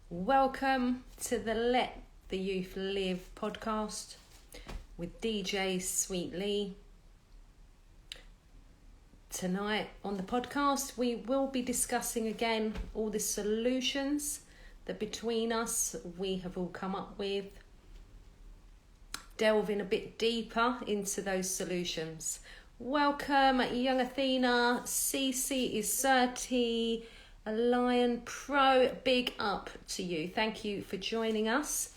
Welcome to the Let the Youth Live podcast with DJ Sweet Lee. Tonight on the podcast, we will be discussing again all the solutions that between us we have all come up with. Delving a bit deeper into those solutions. Welcome, young Athena. CC is 30. A Lion Pro, big up to you. Thank you for joining us.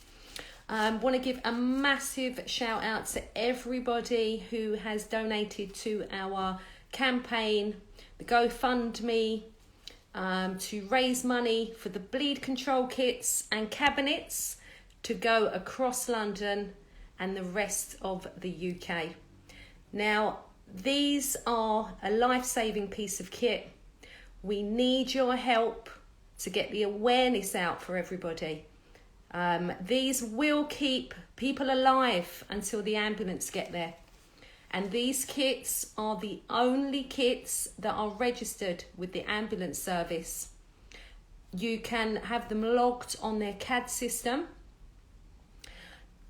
Want to give a massive shout out to everybody who has donated to our campaign, the GoFundMe, to raise money for the bleed control kits and cabinets to go across London and the rest of the UK. Now, these are a life-saving piece of kit. We need your help to get the awareness out for everybody. These will keep people alive until the ambulance get there. And these kits are the only kits that are registered with the ambulance service. You can have them logged on their CAD system.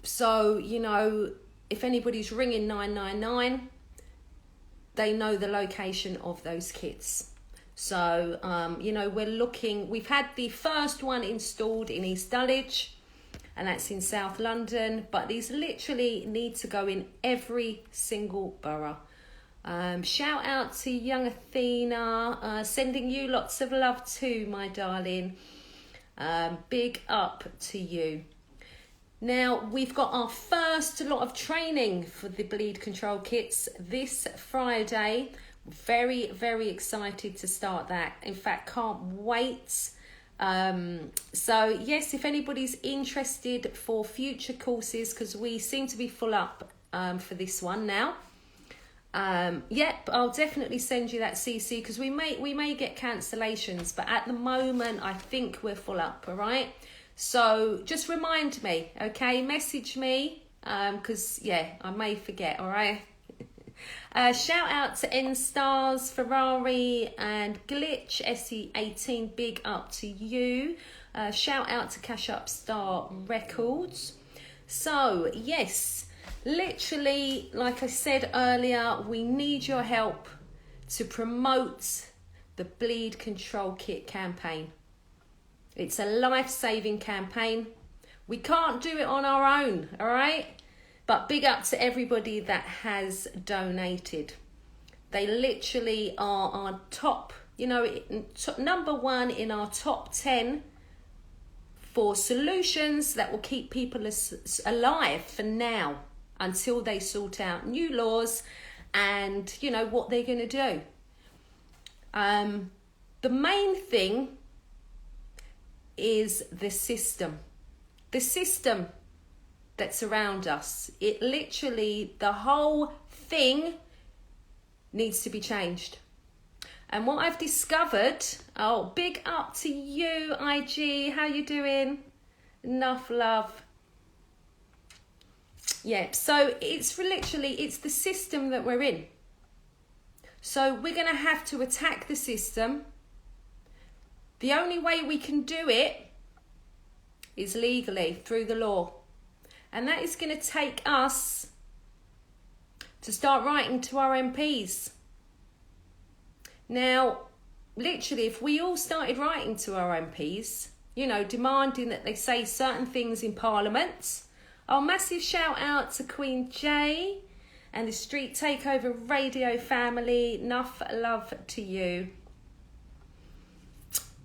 So, if anybody's ringing 999, they know the location of those kits. So, we've had the first one installed in East Dulwich, and that's in South London, but these literally need to go in every single borough. Shout out to young Athena, sending you lots of love too, my darling. Big up to you. Now, we've got our first lot of training for the bleed control kits this Friday. Very, very excited to start that. In fact, can't wait. So yes, if anybody's interested for future courses, because we seem to be full up for this one now. I'll definitely send you that CC because we may get cancellations, but at the moment I think we're full up. All right. So just remind me, okay? Message me because I may forget. All right. Shout out to N-Stars, Ferrari and Glitch, SE18, big up to you. Shout out to Cash Up Star Records. So, yes, literally, like I said earlier, we need your help to promote the Bleed Control Kit campaign. It's a life-saving campaign. We can't do it on our own, all right? But big up to everybody that has donated. They literally are our top, number one in our top 10 for solutions that will keep people alive for now until they sort out new laws and, what they're going to do. The main thing is the system. The system that's around us. It literally, the whole thing needs to be changed. And what I've discovered, big up to you, IG, how you doing? Enough love. Yeah, so it's the system that we're in. So we're going to have to attack the system. The only way we can do it is legally, through the law. And that is going to take us to start writing to our MPs. Now, literally, if we all started writing to our MPs, demanding that they say certain things in Parliament. Massive shout out to Queen Jay and the Street Takeover Radio family. Enough love to you.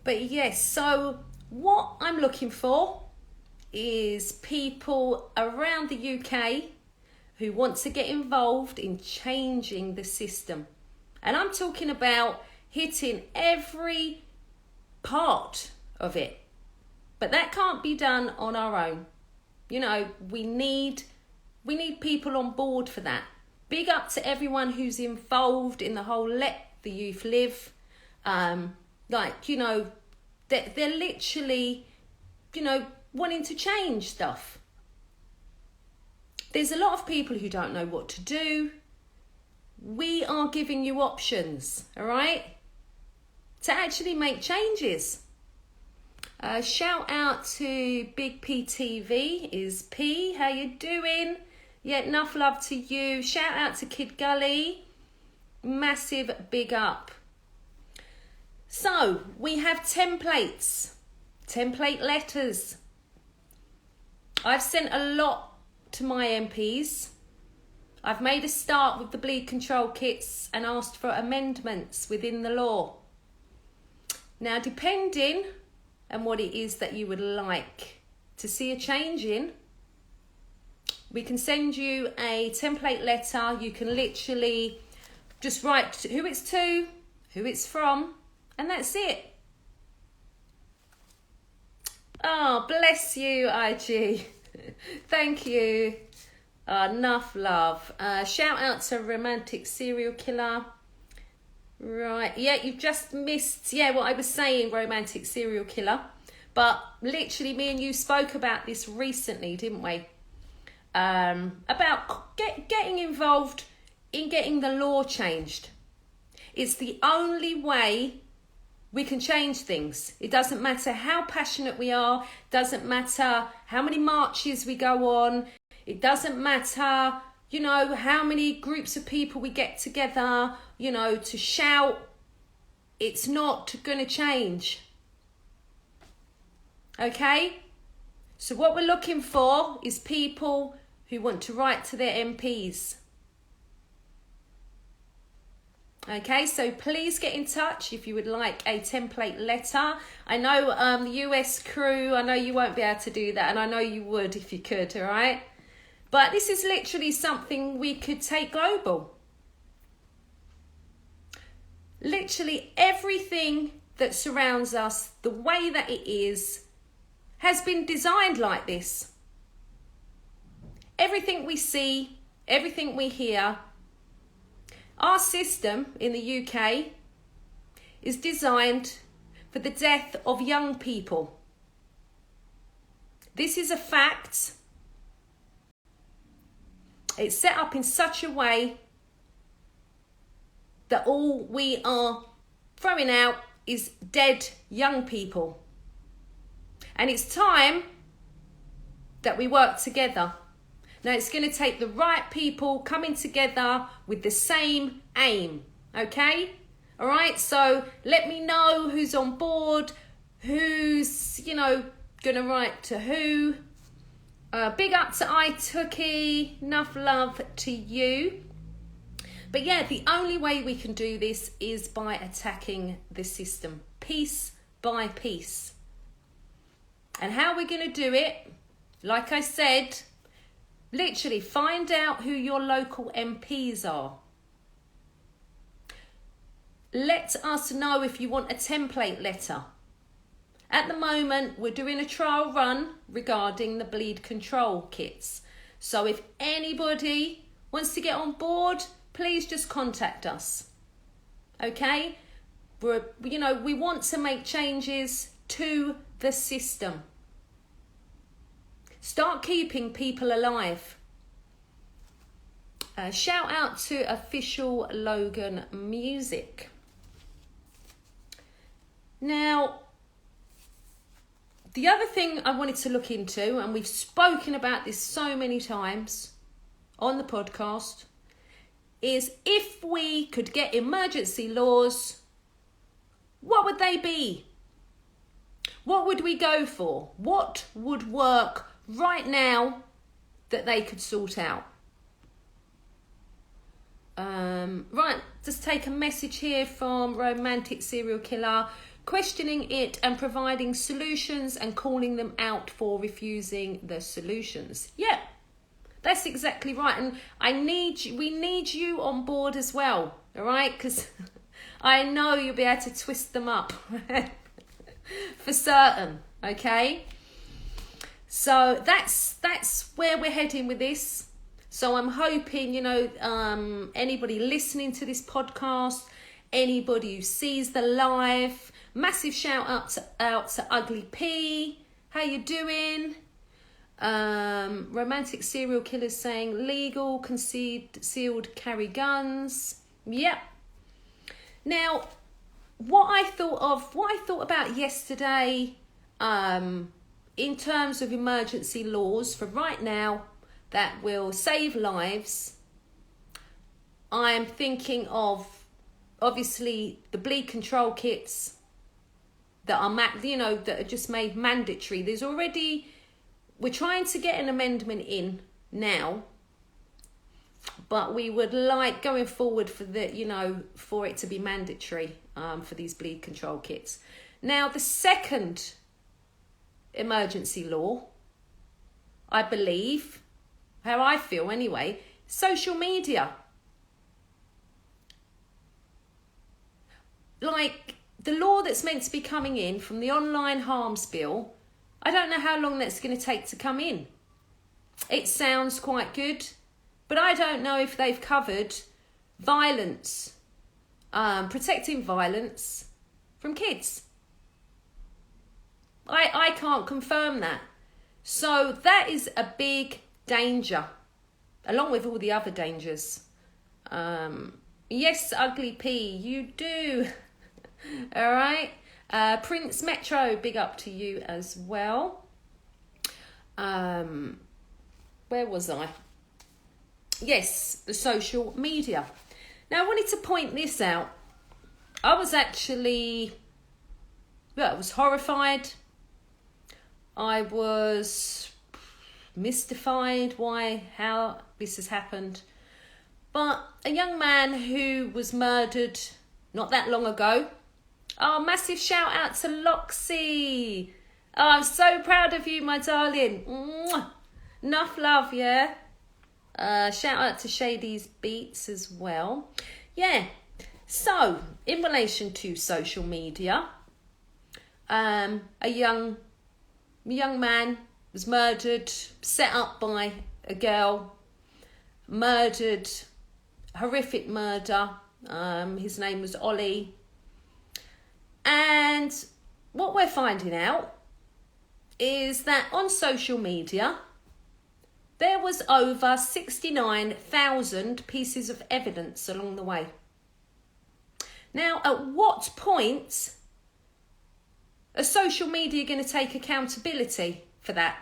But yes, so what I'm looking for is people around the UK who want to get involved in changing the system. And I'm talking about hitting every part of it. But that can't be done on our own. We need people on board for that. Big up to everyone who's involved in the whole Let the Youth Live. They're literally, wanting to change stuff. There's a lot of people who don't know what to do. We are giving you options, all right, to actually make changes. Shout out to Big PTV is P. How you doing? Yeah, enough love to you. Shout out to Kid Gully. Massive big up. So we have template letters. I've sent a lot to my MPs. I've made a start with the bleed control kits and asked for amendments within the law. Now, depending on what it is that you would like to see a change in, we can send you a template letter. You can literally just write who it's to, who it's from, and that's it. Oh, bless you, IG. Thank you. Enough love. Shout out to Romantic Serial Killer. Right, yeah, you've just missed, what I was saying, Romantic Serial Killer. But literally, me and you spoke about this recently, didn't we? About getting involved in getting the law changed. It's the only way we can change things. It doesn't matter how passionate we are, doesn't matter how many marches we go on, it doesn't matter, how many groups of people we get together, to shout. It's not going to change. Okay? So what we're looking for is people who want to write to their MPs. Okay, so please get in touch if you would like a template letter. I know the US crew, I know you won't be able to do that, and I know you would if you could, all right? But this is literally something we could take global. Literally everything that surrounds us, the way that it is, has been designed like this. Everything we see, everything we hear, our system in the UK is designed for the death of young people. This is a fact. It's set up in such a way that all we are throwing out is dead young people. And it's time that we work together. Now, it's going to take the right people coming together with the same aim, okay? All right, so let me know who's on board, who's, going to write to who. Big up to iTookie, enough love to you. But yeah, the only way we can do this is by attacking the system, piece by piece. And how we're going to do it, like I said, literally find out who your local MPs are. Let us know if you want a template letter. At the moment, we're doing a trial run regarding the bleed control kits. So if anybody wants to get on board, please just contact us. Okay? We want to make changes to the system. Start keeping people alive. Shout out to Official Logan Music. Now, the other thing I wanted to look into, and we've spoken about this so many times on the podcast, is if we could get emergency laws, what would they be? What would we go for? What would work right now that they could sort out? Right, just take a message here from Romantic Serial Killer, questioning it and providing solutions and calling them out for refusing the solutions. Yeah, that's exactly right. And we need you on board as well, all right? Because I know you'll be able to twist them up for certain, okay? So that's where we're heading with this. So I'm hoping, anybody listening to this podcast, anybody who sees the live, massive shout out to Ugly P. How you doing? Romantic Serial Killers saying legal, concealed carry guns. Yep. Now, what I thought about yesterday, in terms of emergency laws for right now that will save lives, I'm thinking of obviously the bleed control kits that are that are just made mandatory. We're trying to get an amendment in now, but we would like going forward for it to be mandatory for these bleed control kits. Now, the second emergency law, I believe, how I feel anyway, social media. Like the law that's meant to be coming in from the online harms bill, I don't know how long that's going to take to come in. It sounds quite good, but I don't know if they've covered violence, protecting violence from kids. I can't confirm that. So that is a big danger, along with all the other dangers. Yes, Ugly P, you do. All right. Prince Metro, big up to you as well. Where was I? Yes, the social media. Now, I wanted to point this out. I was horrified. I was mystified how this has happened. But a young man who was murdered not that long ago. Oh, massive shout out to Loxy. Oh, I'm so proud of you, my darling. Mwah. Enough love, yeah? Shout out to Shady's Beats as well. Yeah, so in relation to social media, a young man was murdered, set up by a girl, murdered, horrific murder. His name was Ollie. And what we're finding out is that on social media, there was over 69,000 pieces of evidence along the way. Now, at what point are social media going to take accountability for that?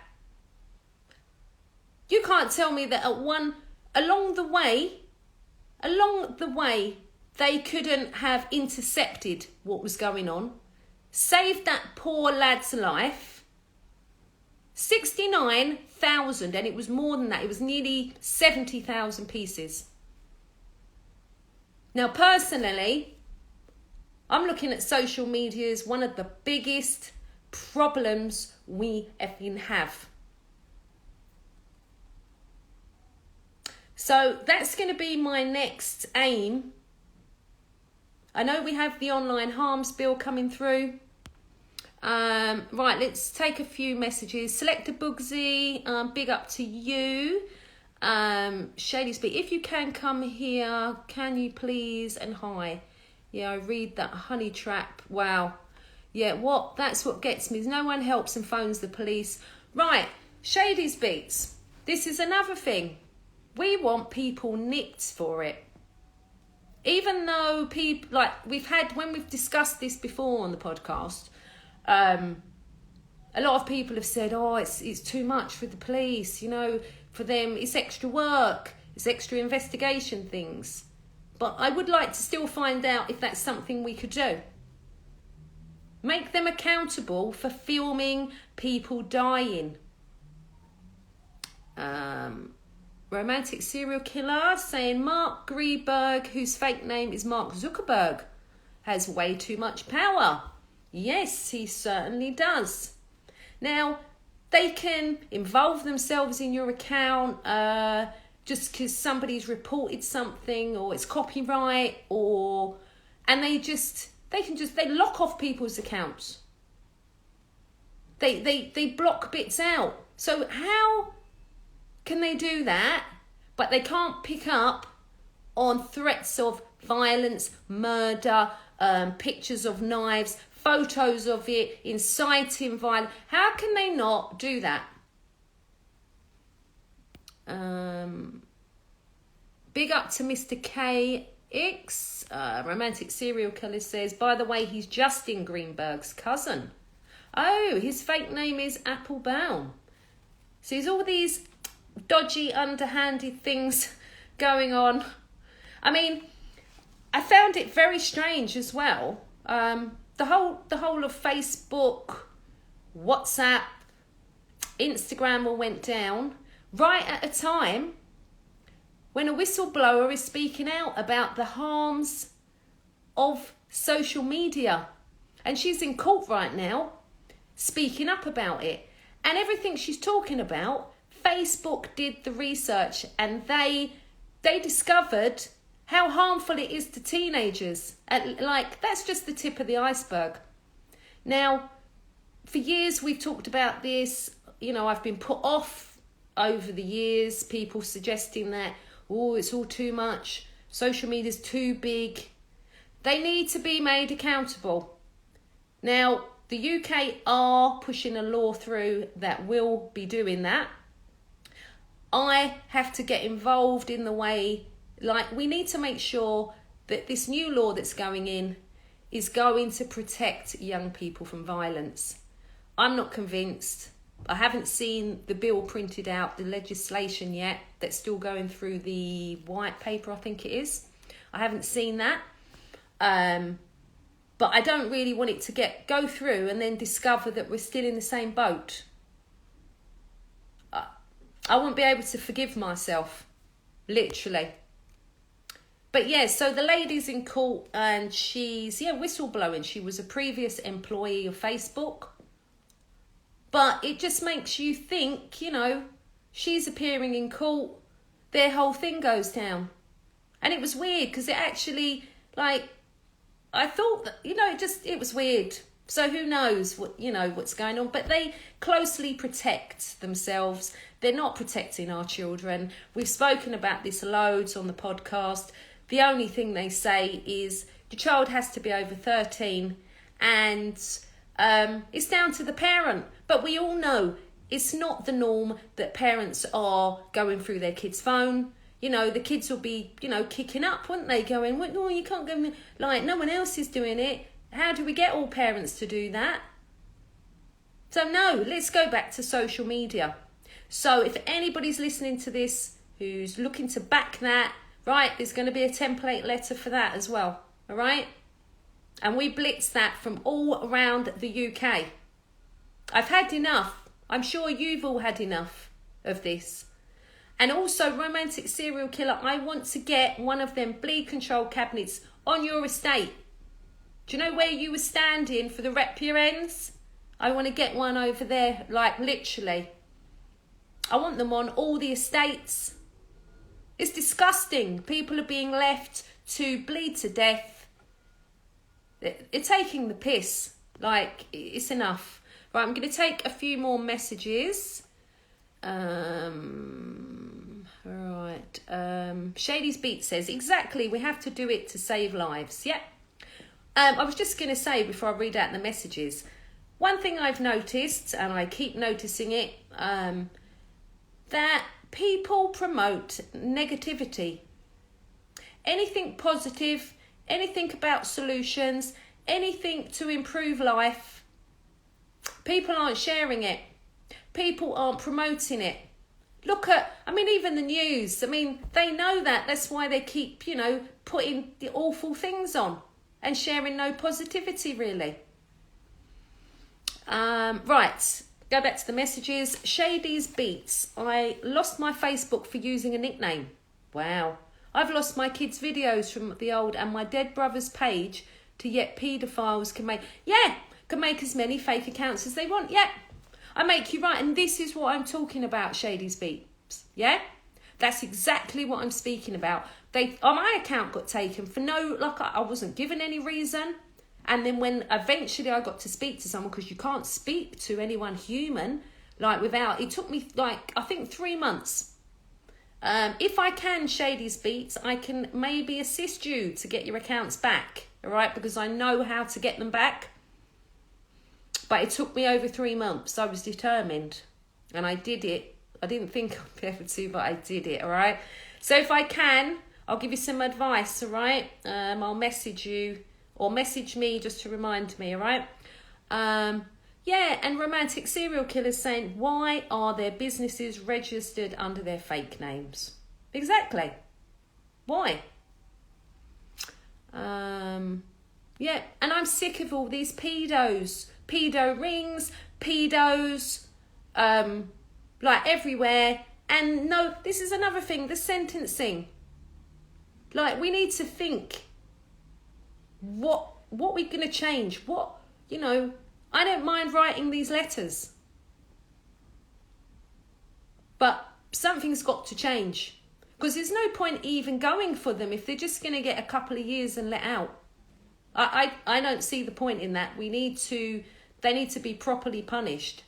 You can't tell me that along the way, they couldn't have intercepted what was going on, saved that poor lad's life. 69,000, and it was more than that. It was nearly 70,000 pieces. Now, personally, I'm looking at social media as one of the biggest problems we effing have. So that's going to be my next aim. I know we have the online harms bill coming through. Right, let's take a few messages. Selector Bugsy, big up to you. Shady Speak, if you can come here, can you please? And hi. Yeah, I read that honey trap. Wow. Yeah, that's what gets me. No one helps and phones the police. Right, Shady's Beats. This is another thing. We want people nicked for it. Even though people, like when we've discussed this before on the podcast, a lot of people have said, oh, it's too much for the police, for them, it's extra work, it's extra investigation things. But I would like to still find out if that's something we could do. Make them accountable for filming people dying. Romantic serial killer saying Mark Greenberg, whose fake name is Mark Zuckerberg, has way too much power. Yes, he certainly does. Now, they can involve themselves in your account just because somebody's reported something or it's copyright and they lock off people's accounts. They block bits out. So how can they do that, but they can't pick up on threats of violence, murder, pictures of knives, photos of it, inciting violence? How can they not do that? Big up to Mr. KX. Romantic serial killer says, by the way, he's Justin Greenberg's cousin. Oh, his fake name is Applebaum. So there's all these dodgy, underhanded things going on. I mean, I found it very strange as well. The whole of Facebook, WhatsApp, Instagram all went down right at a time when a whistleblower is speaking out about the harms of social media. And she's in court right now speaking up about it. And everything she's talking about, Facebook did the research and they discovered how harmful it is to teenagers. And like, that's just the tip of the iceberg. Now, for years we've talked about this. You know, I've been put off over the years, people suggesting that, oh, it's all too much, social media's too big. They need to be made accountable. Now, the UK are pushing a law through that will be doing that. I have to get involved in the way, like, we need to make sure that this new law that's going in is going to protect young people from violence. I'm not convinced. I haven't seen the bill printed out, the legislation yet, that's still going through the white paper, I think it is. I haven't seen that. But I don't really want it to go through and then discover that we're still in the same boat. I won't be able to forgive myself, literally. But yeah, so the lady's in court and she's, whistleblowing. She was a previous employee of Facebook. But it just makes you think, she's appearing in court, their whole thing goes down. And it was weird because it actually, I thought that, it was weird. So who knows what's going on. But they closely protect themselves. They're not protecting our children. We've spoken about this loads on the podcast. The only thing they say is the child has to be over 13 and it's down to the parent. But we all know it's not the norm that parents are going through their kid's phone. The kids will be, kicking up, wouldn't they? Going, well, no, you can't go, no one else is doing it. How do we get all parents to do that? So no, let's go back to social media. So if anybody's listening to this who's looking to back that, right, there's going to be a template letter for that as well, all right? And we blitz that from all around the UK. I've had enough. I'm sure you've all had enough of this. And also, romantic serial killer, I want to get one of them bleed control cabinets on your estate. Do you know where you were standing for the Repia ends? I want to get one over there, literally. I want them on all the estates. It's disgusting. People are being left to bleed to death. They're taking the piss. It's enough. Right, I'm going to take a few more messages. Shady's Beat says, exactly, we have to do it to save lives. Yep. I was just going to say before I read out the messages, one thing I've noticed, and I keep noticing it, that people promote negativity. Anything positive, anything about solutions, anything to improve life, people aren't sharing it. People aren't promoting it. Look at, even the news. They know that. That's why they keep, putting the awful things on and sharing no positivity, really. Right, go back to the messages. Shady's Beats. I lost my Facebook for using a nickname. Wow. I've lost my kids' videos from the old and my dead brother's page to yet paedophiles can make as many fake accounts as they want. Yeah. I make you right, and this is what I'm talking about, Shady's Beeps. Yeah? That's exactly what I'm speaking about. My account got taken for I wasn't given any reason. And then when eventually I got to speak to someone, because you can't speak to anyone human, it took me, I think 3 months. If I can, Shady's Beats, I can maybe assist you to get your accounts back, all right? Because I know how to get them back. But it took me over 3 months. I was determined. And I did it. I didn't think I'd be able to, but I did it, all right? So if I can, I'll give you some advice, all right? I'll message you or message me just to remind me, all right? Yeah, and romantic serial killers saying, why are their businesses registered under their fake names? Exactly. Why? Yeah, and I'm sick of all these pedos. Pedo rings, pedos, like everywhere. And no, this is another thing, the sentencing. Like, we need to think what we're going to change. What, you know, I don't mind writing these letters. But something's got to change. Because there's no point even going for them if they're just going to get a couple of years and let out. I don't see the point in that. They need to be properly punished.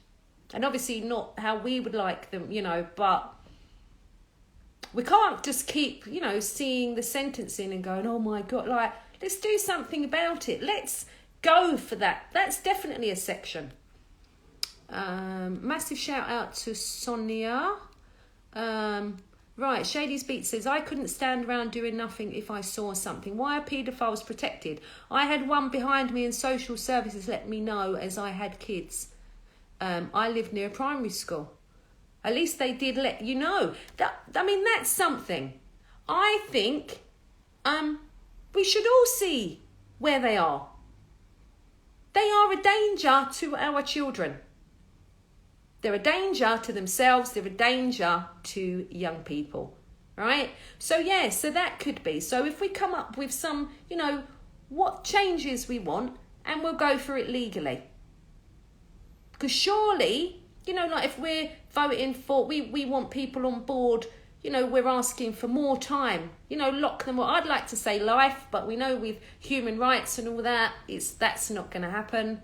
And obviously not how we would like them, you know, but we can't just keep, you know, seeing the sentencing and going, oh my God, like, let's do something about it. Let's go for that. That's definitely a section. Massive shout out to Sonia. Right, Shady's Beat says, I couldn't stand around doing nothing if I saw something. Why are paedophiles protected? I had one behind me and social services let me know as I had kids. I lived near a primary school. At least they did let you know. That's something. I think we should all see where they are. They are a danger to our children. They're a danger to themselves. They're a danger to young people, right? So, yeah, so that could be. So if we come up with some, you know, what changes we want, and we'll go for it legally. Because surely, you know, like if we're voting for, we want people on board, you know, we're asking for more time, you know, lock them up. I'd like to say life, but we know with human rights and all that, that's not going to happen.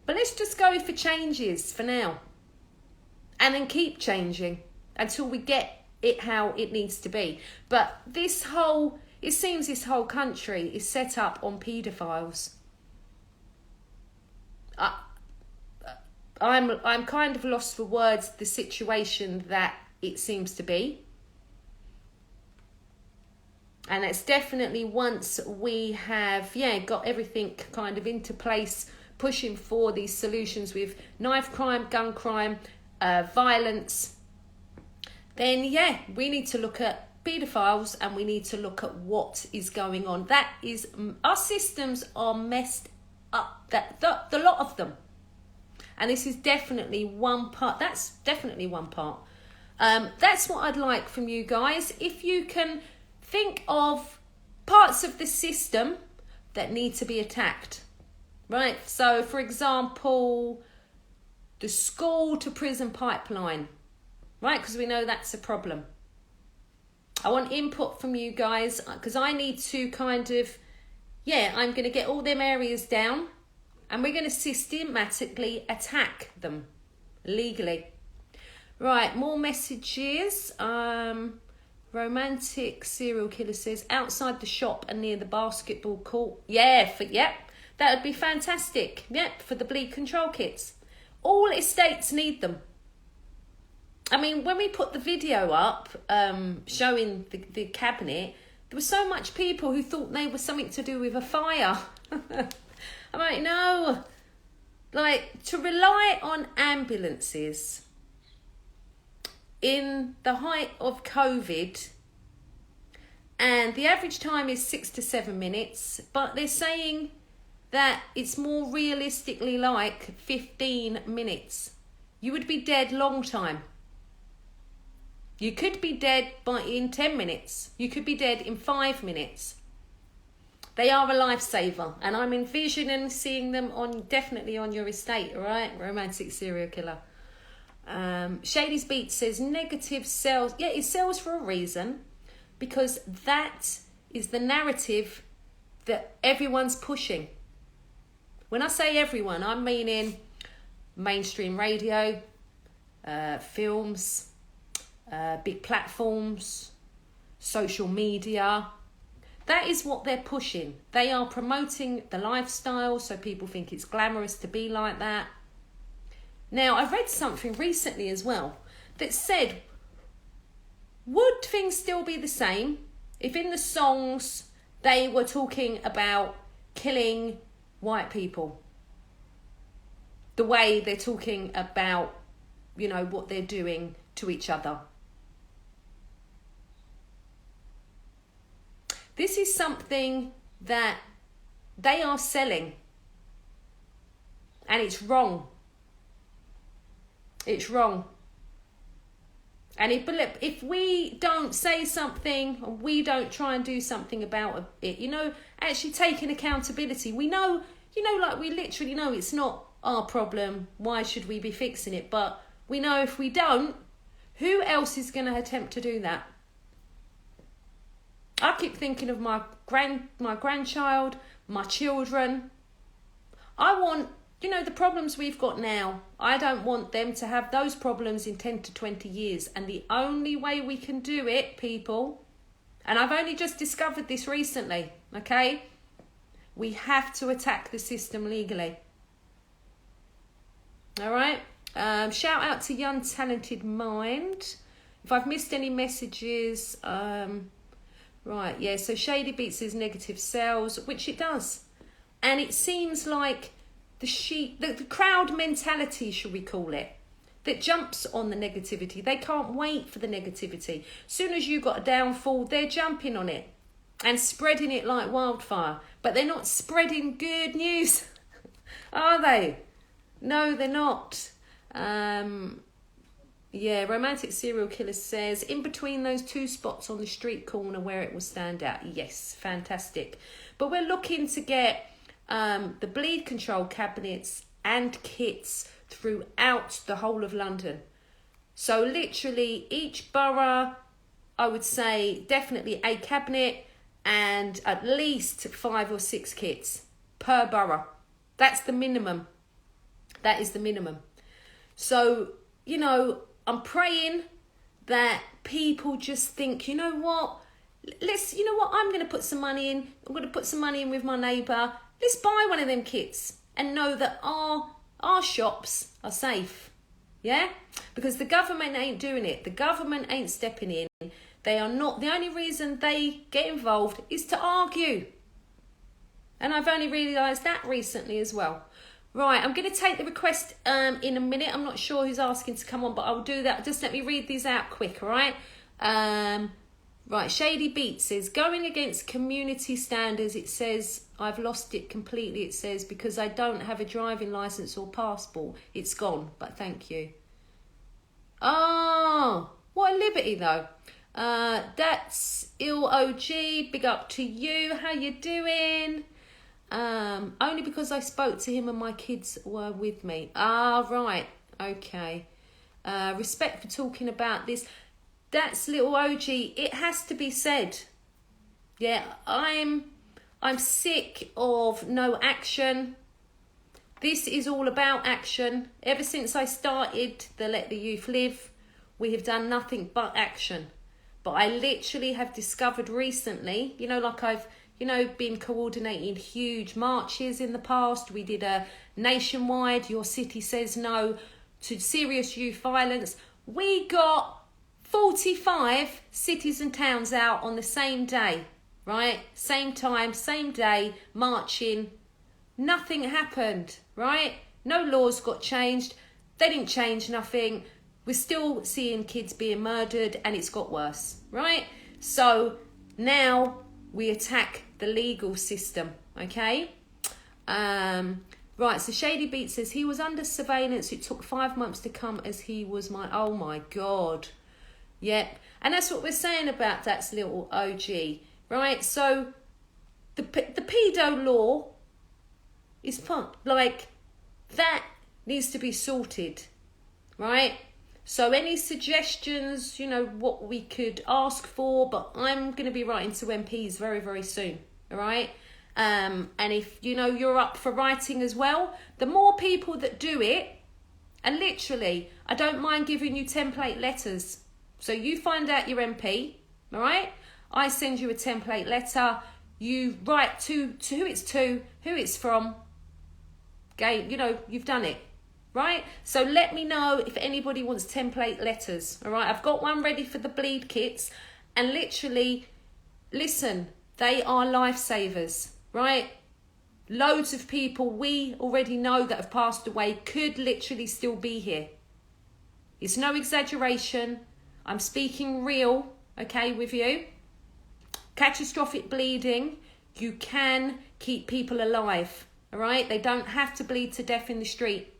But let's just go for changes for now. And then keep changing until we get it how it needs to be. But it seems this whole country is set up on paedophiles. I'm kind of lost for words, the situation that it seems to be. And it's definitely once we have, got everything kind of into place, pushing for these solutions with knife crime, gun crime, violence, then we need to look at paedophiles and we need to look at what is going on. That is, our systems are messed up, the lot of them. And this is definitely one part. That's definitely one part. That's what I'd like from you guys. If you can think of parts of the system that need to be attacked. Right, so for example, the school to prison pipeline, right? Because we know that's a problem. I want input from you guys because I need to kind of, I'm going to get all them areas down and we're going to systematically attack them legally. Right, more messages. Romantic serial killer says, outside the shop and near the basketball court. That would be fantastic. For the bleed control kits. All estates need them. I mean, when we put the video up, showing the cabinet, there were so much people who thought they were something to do with a fire. I'm like, no. Like, to rely on ambulances in the height of COVID, and the average time is 6 to 7 minutes, but they're saying that it's more realistically like 15 minutes. You would be dead long time. You could be dead in 10 minutes. You could be dead in 5 minutes. They are a lifesaver, and I'm envisioning seeing them definitely on your estate, all right? Romantic serial killer. Shady's Beat says negative sells. Yeah, it sells for a reason, because that is the narrative that everyone's pushing. When I say everyone, I'm meaning mainstream radio, films, big platforms, social media. That is what they're pushing. They are promoting the lifestyle, so people think it's glamorous to be like that. Now, I read something recently as well that said, would things still be the same if in the songs they were talking about killing white people? the way they're talking about, you know, what they're doing to each other. This is something that they are selling. And it's wrong. It's wrong. And if we don't say something, or we don't try and do something about it, you know, actually taking accountability, we know, you know, like we literally know it's not our problem. Why should we be fixing it? But we know if we don't, who else is going to attempt to do that? I keep thinking of my grandchild, my children. I want, you know, the problems we've got now, I don't want them to have those problems in 10 to 20 years. And the only way we can do it, people, and I've only just discovered this recently, okay? We have to attack the system legally. All right? Shout out to Young Talented Mind. If I've missed any messages, right, yeah, so Shady Beat says negative sales, which it does. And it seems like the crowd mentality, should we call it, that jumps on the negativity. They can't wait for the negativity. Soon as you got a downfall, they're jumping on it and spreading it like wildfire. But they're not spreading good news, are they? No, they're not. Yeah, Romantic Serial Killer says, in between those two spots on the street corner where it will stand out. Yes, fantastic. But we're looking to get the bleed control cabinets and kits throughout the whole of London. So literally each borough, I would say definitely a cabinet and at least 5 or 6 kits per borough. That's the minimum. That is the minimum. So, you know, I'm praying that people just think, you know what, I'm going to put some money in. I'm going to put some money in with my neighbour. Let's buy one of them kits and know that our shops are safe. Yeah? Because the government ain't doing it. The government ain't stepping in. They are not. The only reason they get involved is to argue. And I've only realised that recently as well. Right, I'm going to take the request in a minute. I'm not sure who's asking to come on, but I'll do that. Just let me read these out quick, all right? Right, Shady Beat says, going against community standards, it says, I've lost it completely, it says, because I don't have a driving licence or passport. It's gone, but thank you. Oh, what a liberty, though. That's Ill OG, big up to you. How you doing? Only because I spoke to him and my kids were with me. Ah, right. Okay. Respect for talking about this. That's little OG. It has to be said. Yeah, I'm sick of no action. This is all about action. Ever since I started the Let the Youth Live, we have done nothing but action. But I literally have discovered recently, you know, like I've, you know, been coordinating huge marches in the past. We did a nationwide, Your City Says No to Serious Youth Violence. We got 45 cities and towns out on the same day, right? Same time, same day, marching. Nothing happened, right? No laws got changed. They didn't change nothing. We're still seeing kids being murdered and it's got worse, right? So now we attack the legal system, okay? Right, so Shady Beat says, he was under surveillance. It took 5 months to come as he was oh my God. Yep. And that's what we're saying about that's little OG, right? So the pedo law is fun. Like, that needs to be sorted, right? So any suggestions, you know, what we could ask for, but I'm going to be writing to MPs very, very soon, all right? And if, you know, you're up for writing as well, the more people that do it, and literally, I don't mind giving you template letters. So you find out your MP, all right? I send you a template letter. You write to who it's from. Okay, you know, you've done it. Right? So let me know if anybody wants template letters. All right? I've got one ready for the bleed kits. And literally, listen, they are lifesavers. Right? loads of people we already know that have passed away could literally still be here. It's no exaggeration. I'm speaking real, okay, with you. Catastrophic bleeding, you can keep people alive, all right? They don't have to bleed to death in the street.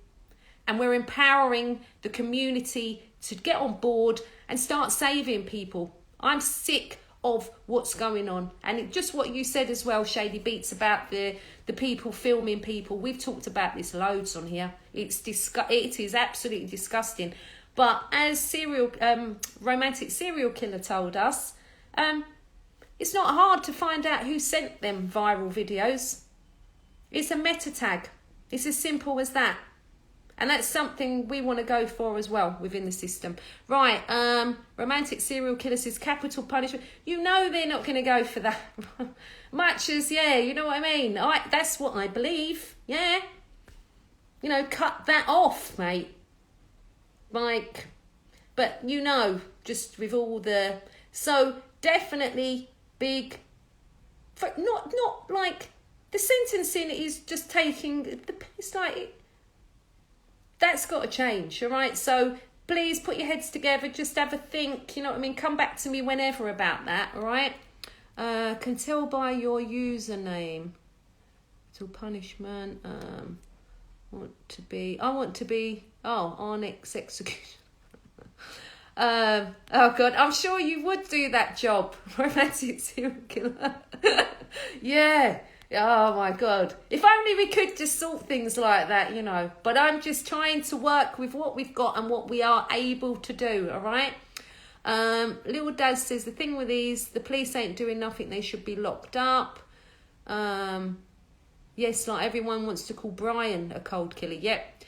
And we're empowering the community to get on board and start saving people. I'm sick of what's going on. And just what you said as well, Shady Beats, about the people filming people. We've talked about this loads on here. It is absolutely disgusting. But as romantic serial killer told us, it's not hard to find out who sent them viral videos. It's a meta tag. It's as simple as that. And that's something we want to go for as well within the system. Right, romantic serial killer says capital punishment. You know they're not going to go for that. Much as, yeah, you know what I mean? That's what I believe, yeah. You know, cut that off, mate. Like, but you know, just with all the... So, definitely big... Not like... The sentencing is just taking... It's like... That's got to change, all right? So please put your heads together, just have a think, you know what I mean? Come back to me whenever about that, all right? Can tell by your username. Till punishment. I want to be, Onyx execution. Oh God, I'm sure you would do that job. Romantic serial killer. Yeah. Oh my God. If only we could just sort things like that, you know. But I'm just trying to work with what we've got and what we are able to do, all right? Little Dad says, the thing with these, the police ain't doing nothing. They should be locked up. Yes, like everyone wants to call Brian a cold killer. Yep.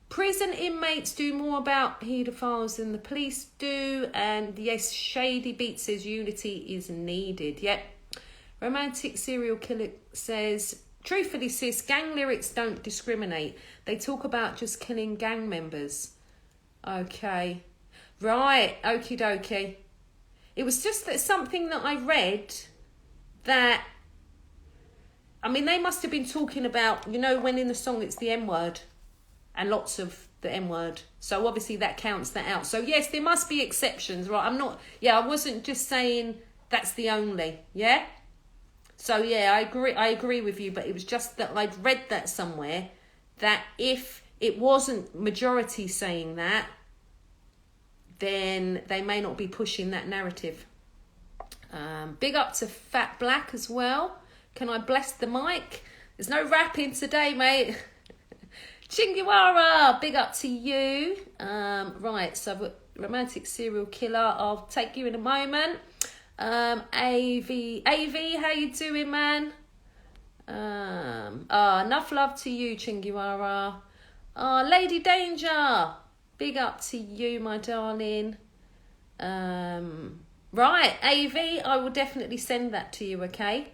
Prison inmates do more about paedophiles than the police do. And yes, Shady Beat says unity is needed. Yep. Romantic serial killer says, truthfully sis, gang lyrics don't discriminate. They talk about just killing gang members. Okay. Right. Okie dokie. It was just that something that I read that, I mean, they must have been talking about, you know, when in the song it's the M-word and lots of the M-word. So obviously that counts that out. So yes, there must be exceptions, right? I wasn't just saying that's the only, yeah? So yeah, I agree with you, but it was just that I'd read that somewhere, that if it wasn't majority saying that, then they may not be pushing that narrative. Big up to Fat Black as well. Can I bless the mic? There's no rapping today, mate. Chingiwara, big up to you. Right, so I've got romantic serial killer. I'll take you in a moment. AV, how you doing, man? Enough love to you, Chingiwara. Lady Danger, big up to you, my darling. Right, AV, I will definitely send that to you, okay?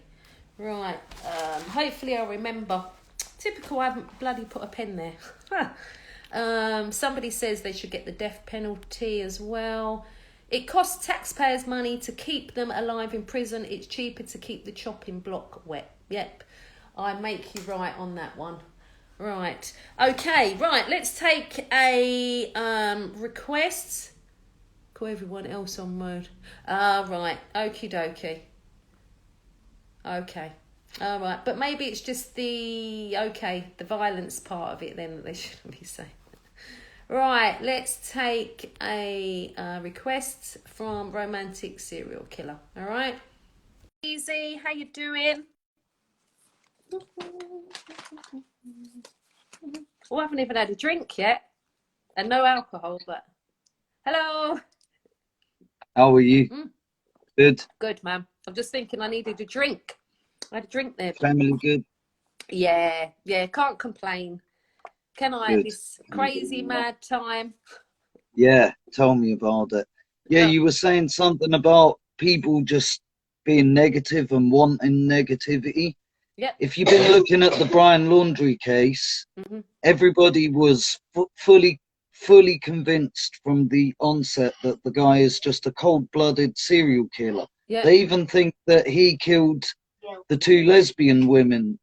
Right, hopefully I'll remember. Typical, I haven't bloody put a pen there. Somebody says they should get the death penalty as well. It costs taxpayers money to keep them alive in prison. It's cheaper to keep the chopping block wet. Yep, I make you right on that one. Right, okay, right, let's take a request. Call everyone else on mode. Right, okie dokie. Okay, all right, but maybe it's just the violence part of it then that they shouldn't be saying. Right, let's take a request from romantic serial killer. All right, Easy, how you doing? Oh, I haven't even had a drink yet, and no alcohol. But hello. How are you? Good, man. I'm just thinking I needed a drink. I had a drink there. Family good? Yeah, can't complain. Can I? Good. This crazy mad time. Yeah, tell me about it. Yeah, you were saying something about people just being negative and wanting negativity. Yeah. If you've been looking at the Brian Laundrie case, everybody was fully convinced from the onset that the guy is just a cold-blooded serial killer. Yeah. They even think that he killed the two lesbian women,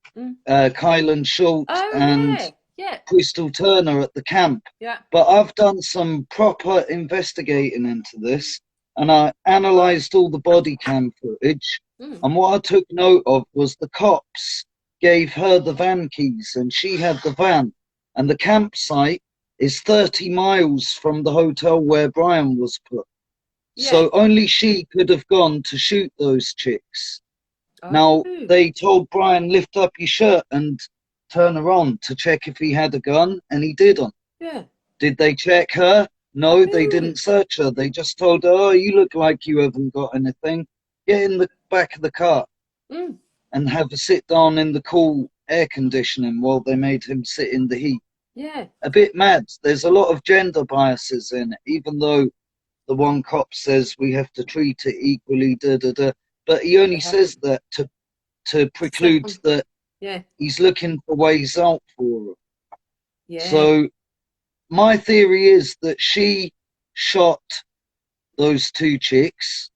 Kylan Schultz Oh, and yeah. Yeah. Crystal Turner at the camp. Yeah. But I've done some proper investigating into this, and I analysed all the body cam footage. And what I took note of was the cops gave her the van keys, and she had the van. And the campsite is 30 miles from the hotel where Brian was put. Yeah. So only she could have gone to shoot those chicks. Oh. Now, they told Brian, lift up your shirt and turn her on to check if he had a gun, and he didn't. Yeah. Did they check her? No, they didn't search her. They just told her, oh, you look like you haven't got anything. Get in the back of the car and have a sit down in the cool air conditioning while they made him sit in the heat. Yeah. A bit mad. There's a lot of gender biases in it, even though the one cop says we have to treat it equally, but he only says that to preclude that he's looking for ways out for her. Yeah. So my theory is that she shot those two chicks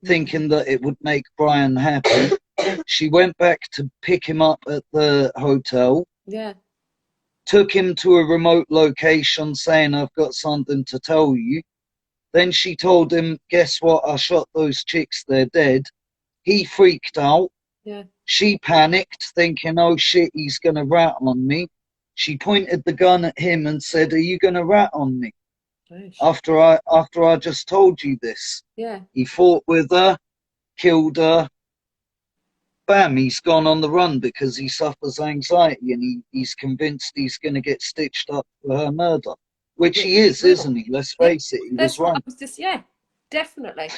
thinking that it would make Brian happy. She went back to pick him up at the hotel. Yeah. Took him to a remote location saying, I've got something to tell you. Then she told him, guess what? I shot those chicks. They're dead. He freaked out. Yeah. She panicked, thinking, oh shit, he's going to rat on me. She pointed the gun at him and said, are you going to rat on me? After I just told you this. Yeah. He fought with her, killed her. Bam, he's gone on the run because he suffers anxiety, and he's convinced he's going to get stitched up for her murder. Which he is, isn't he? Let's face it, he was right. Definitely.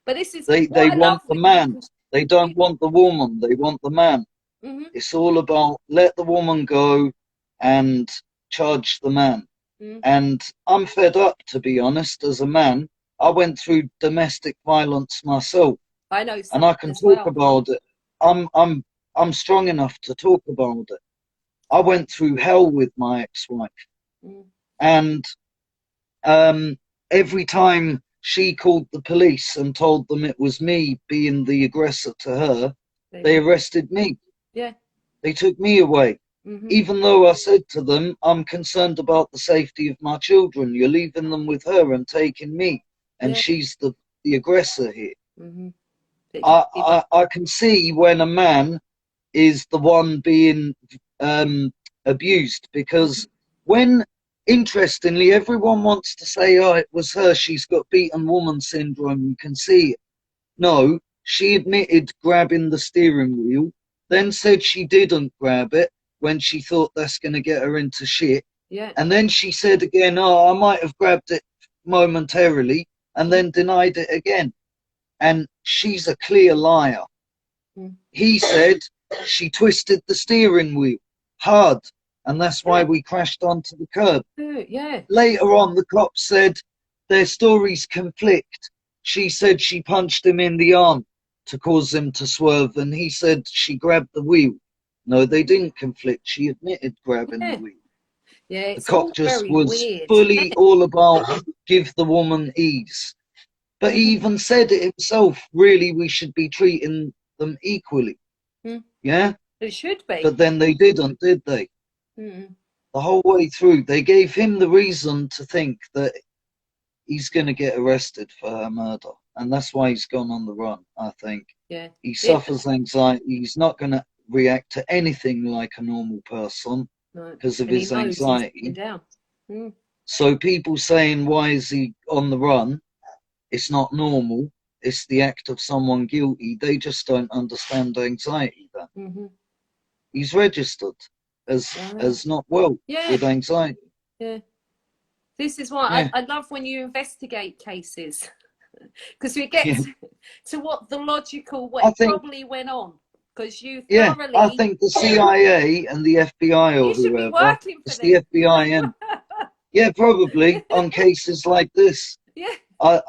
But this is they want the man. They don't want the woman. They want the man. It's all about let the woman go and charge the man. And I'm fed up, to be honest, as a man. I went through domestic violence myself. I know, and I can talk about it. I'm strong enough to talk about it. I went through hell with my ex-wife, and every time she called the police and told them it was me being the aggressor to her, they arrested me. Yeah. They took me away. Even though I said to them, I'm concerned about the safety of my children. You're leaving them with her and taking me. And she's the aggressor here. I can see when a man is the one being abused, because when, interestingly, everyone wants to say, oh, it was her, she's got beaten woman syndrome, you can see it. No, she admitted grabbing the steering wheel, then said she didn't grab it when she thought that's going to get her into shit. Yeah. And then she said again, oh, I might have grabbed it momentarily, and then denied it again. And she's a clear liar. He said she twisted the steering wheel hard, and that's why we crashed onto the curb. Yeah. Later on, the cops said their stories conflict. She said she punched him in the arm to cause him to swerve, and he said she grabbed the wheel. No, they didn't conflict. She admitted grabbing the wheel. Yeah, it's the cop just was weird. fully all about give the woman ease. But he even said it himself, really, we should be treating them equally. Yeah? It should be. But then they didn't, did they? The whole way through. They gave him the reason to think that he's going to get arrested for her murder. And that's why he's gone on the run, I think. Yeah. He suffers anxiety. He's not going to react to anything like a normal person because of his anxiety. So people saying, why is he on the run? It's not normal. It's the act of someone guilty. They just don't understand anxiety then. He's registered as not well with anxiety. Yeah. This is why I love when you investigate cases, because we get to what the logical way probably went on. Because you thoroughly... I think the CIA and the FBI or you should whoever, be working for it's them. the FBI and probably on cases like this. Yeah. I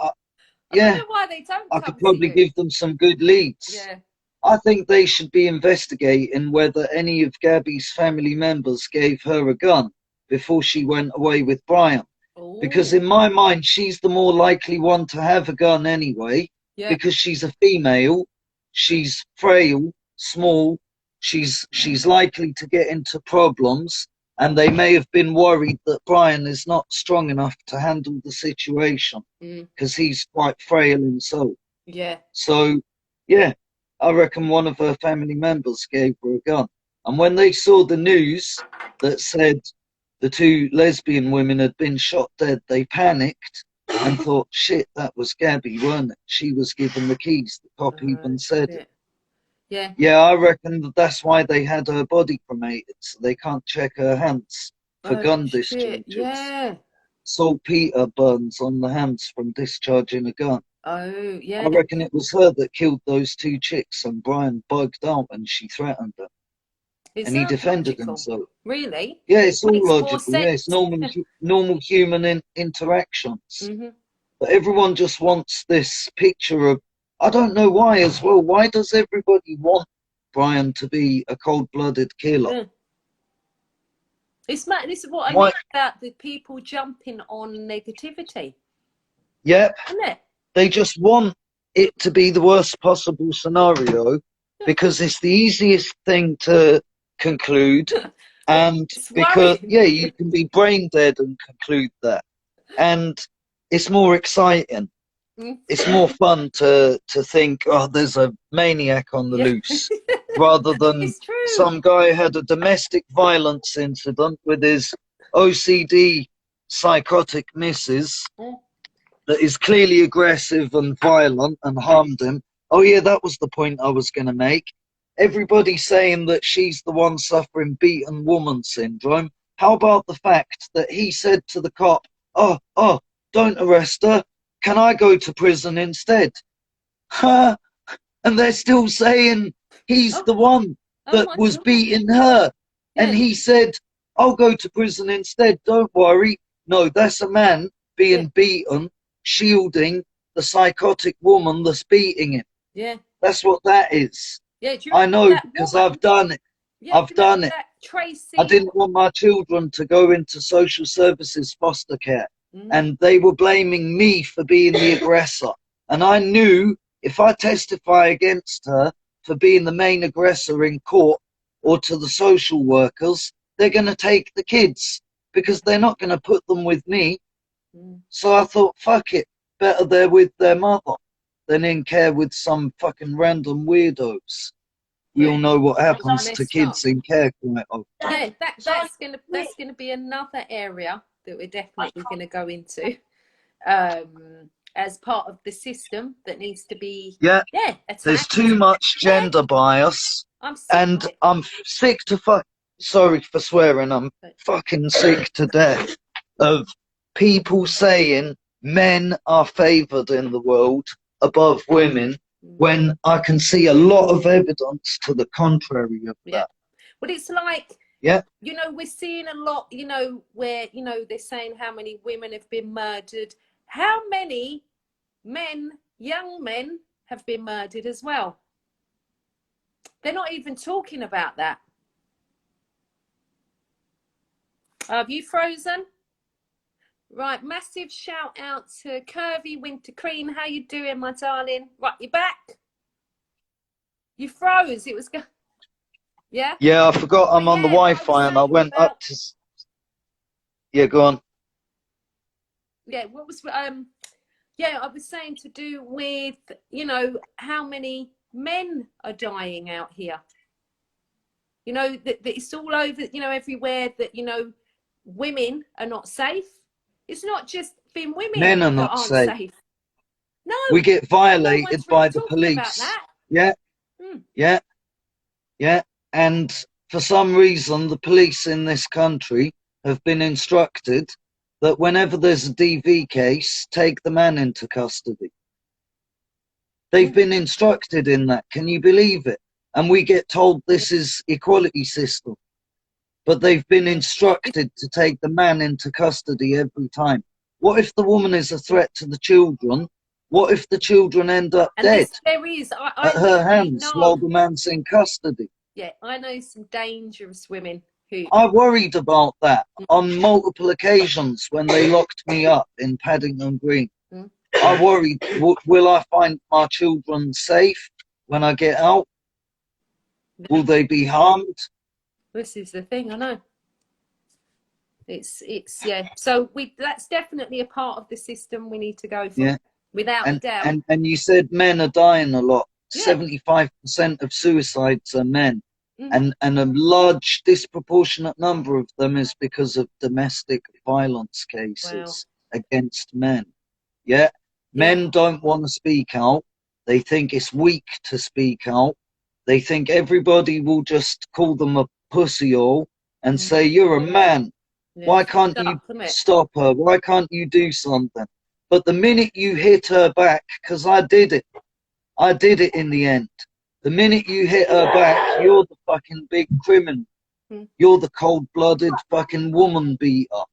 don't know why they don't. I could probably give them some good leads. Yeah. I think they should be investigating whether any of Gabby's family members gave her a gun before she went away with Brian. Ooh. Because in my mind, she's the more likely one to have a gun anyway, because she's a female, she's frail, small. She's likely to get into problems, and they may have been worried that Brian is not strong enough to handle the situation because he's quite frail himself. Yeah. So, yeah, I reckon one of her family members gave her a gun. And when they saw the news that said the 2 lesbian women had been shot dead, they panicked and thought, shit, that was Gabby, weren't it? She was given the keys. The cop even said it. Yeah. Yeah, I reckon that's why they had her body cremated, so they can't check her hands for gun discharges. Yeah. Saltpeter burns on the hands from discharging a gun. Oh, yeah. I reckon it was her that killed those 2 chicks, and Brian bugged out and she threatened her. And he defended himself. Really? Yeah, it's all logical. Yeah, it's normal human interactions. But everyone just wants this picture of, I don't know why as well. Why does everybody want Brian to be a cold-blooded killer? This is what I mean about the people jumping on negativity. Yep. Isn't it? They just want it to be the worst possible scenario because it's the easiest thing to conclude. And because, you can be brain dead and conclude that. And it's more exciting. It's more fun to think, oh, there's a maniac on the loose, rather than some guy had a domestic violence incident with his OCD psychotic missus that is clearly aggressive and violent and harmed him. Oh yeah, that was the point I was going to make. Everybody's saying that she's the one suffering beaten woman syndrome. How about the fact that he said to the cop, oh, don't arrest her. Can I go to prison instead? And they're still saying he's the one that was beating her. Yeah. And he said, I'll go to prison instead. Don't worry. No, that's a man being beaten, shielding the psychotic woman that's beating him. Yeah. That's what that is. Yeah, I know because I've done it. Yeah, I've done it. Tracy? I didn't want my children to go into social services foster care. And they were blaming me for being the aggressor. And I knew if I testify against her for being the main aggressor in court or to the social workers, they're going to take the kids because they're not going to put them with me. So I thought, fuck it, better they're with their mother than in care with some fucking random weirdos. We all know what happens to kids in care quite often. Yeah, that's gonna be another area that we're definitely going to go into as part of the system that needs to be attacked. There's too much gender bias, and I'm sick to sorry for swearing, I'm fucking sick to death of people saying men are favoured in the world above women when I can see a lot of evidence to the contrary of that. But it's like, you know, we're seeing a lot, you know, where, you know, they're saying how many women have been murdered. How many men, young men, have been murdered as well? They're not even talking about that. Have you frozen? Right, massive shout out to Curvy Winter Cream. How you doing, my darling? Right, you're back. You froze. It was good. Yeah? Yeah, I forgot I'm on the Wi-Fi and I went up to... Yeah, go on. Yeah, what was... Yeah, I was saying to do with, you know, how many men are dying out here. You know, that it's all over, you know, everywhere that, you know, women are not safe. It's not just been women Men are that not aren't safe. No. We get violated by the police. Yeah. Yeah. Yeah. And for some reason, the police in this country have been instructed that whenever there's a DV case, take the man into custody. They've been instructed in that. Can you believe it? And we get told this is equality system. But they've been instructed to take the man into custody every time. What if the woman is a threat to the children? What if the children end up dead at her hands while the man's in custody? Yeah, I know some dangerous women who... I worried about that on multiple occasions when they locked me up in Paddington Green. I worried, will I find my children safe when I get out? Will they be harmed? This is the thing, I know. It's yeah. So that's definitely a part of the system we need to go for. Yeah. Without a doubt. And you said men are dying a lot. Yeah. 75% of suicides are men. Mm-hmm. And a large disproportionate number of them is because of domestic violence cases against men. Yeah. Men don't want to speak out. They think it's weak to speak out. They think everybody will just call them a pussy-hole and say, you're a man. Yeah. Why can't you stop her? Why can't you do something? But the minute you hit her back, because I did it in the end. The minute you hit her back, you're the fucking big criminal. You're the cold-blooded fucking woman beater.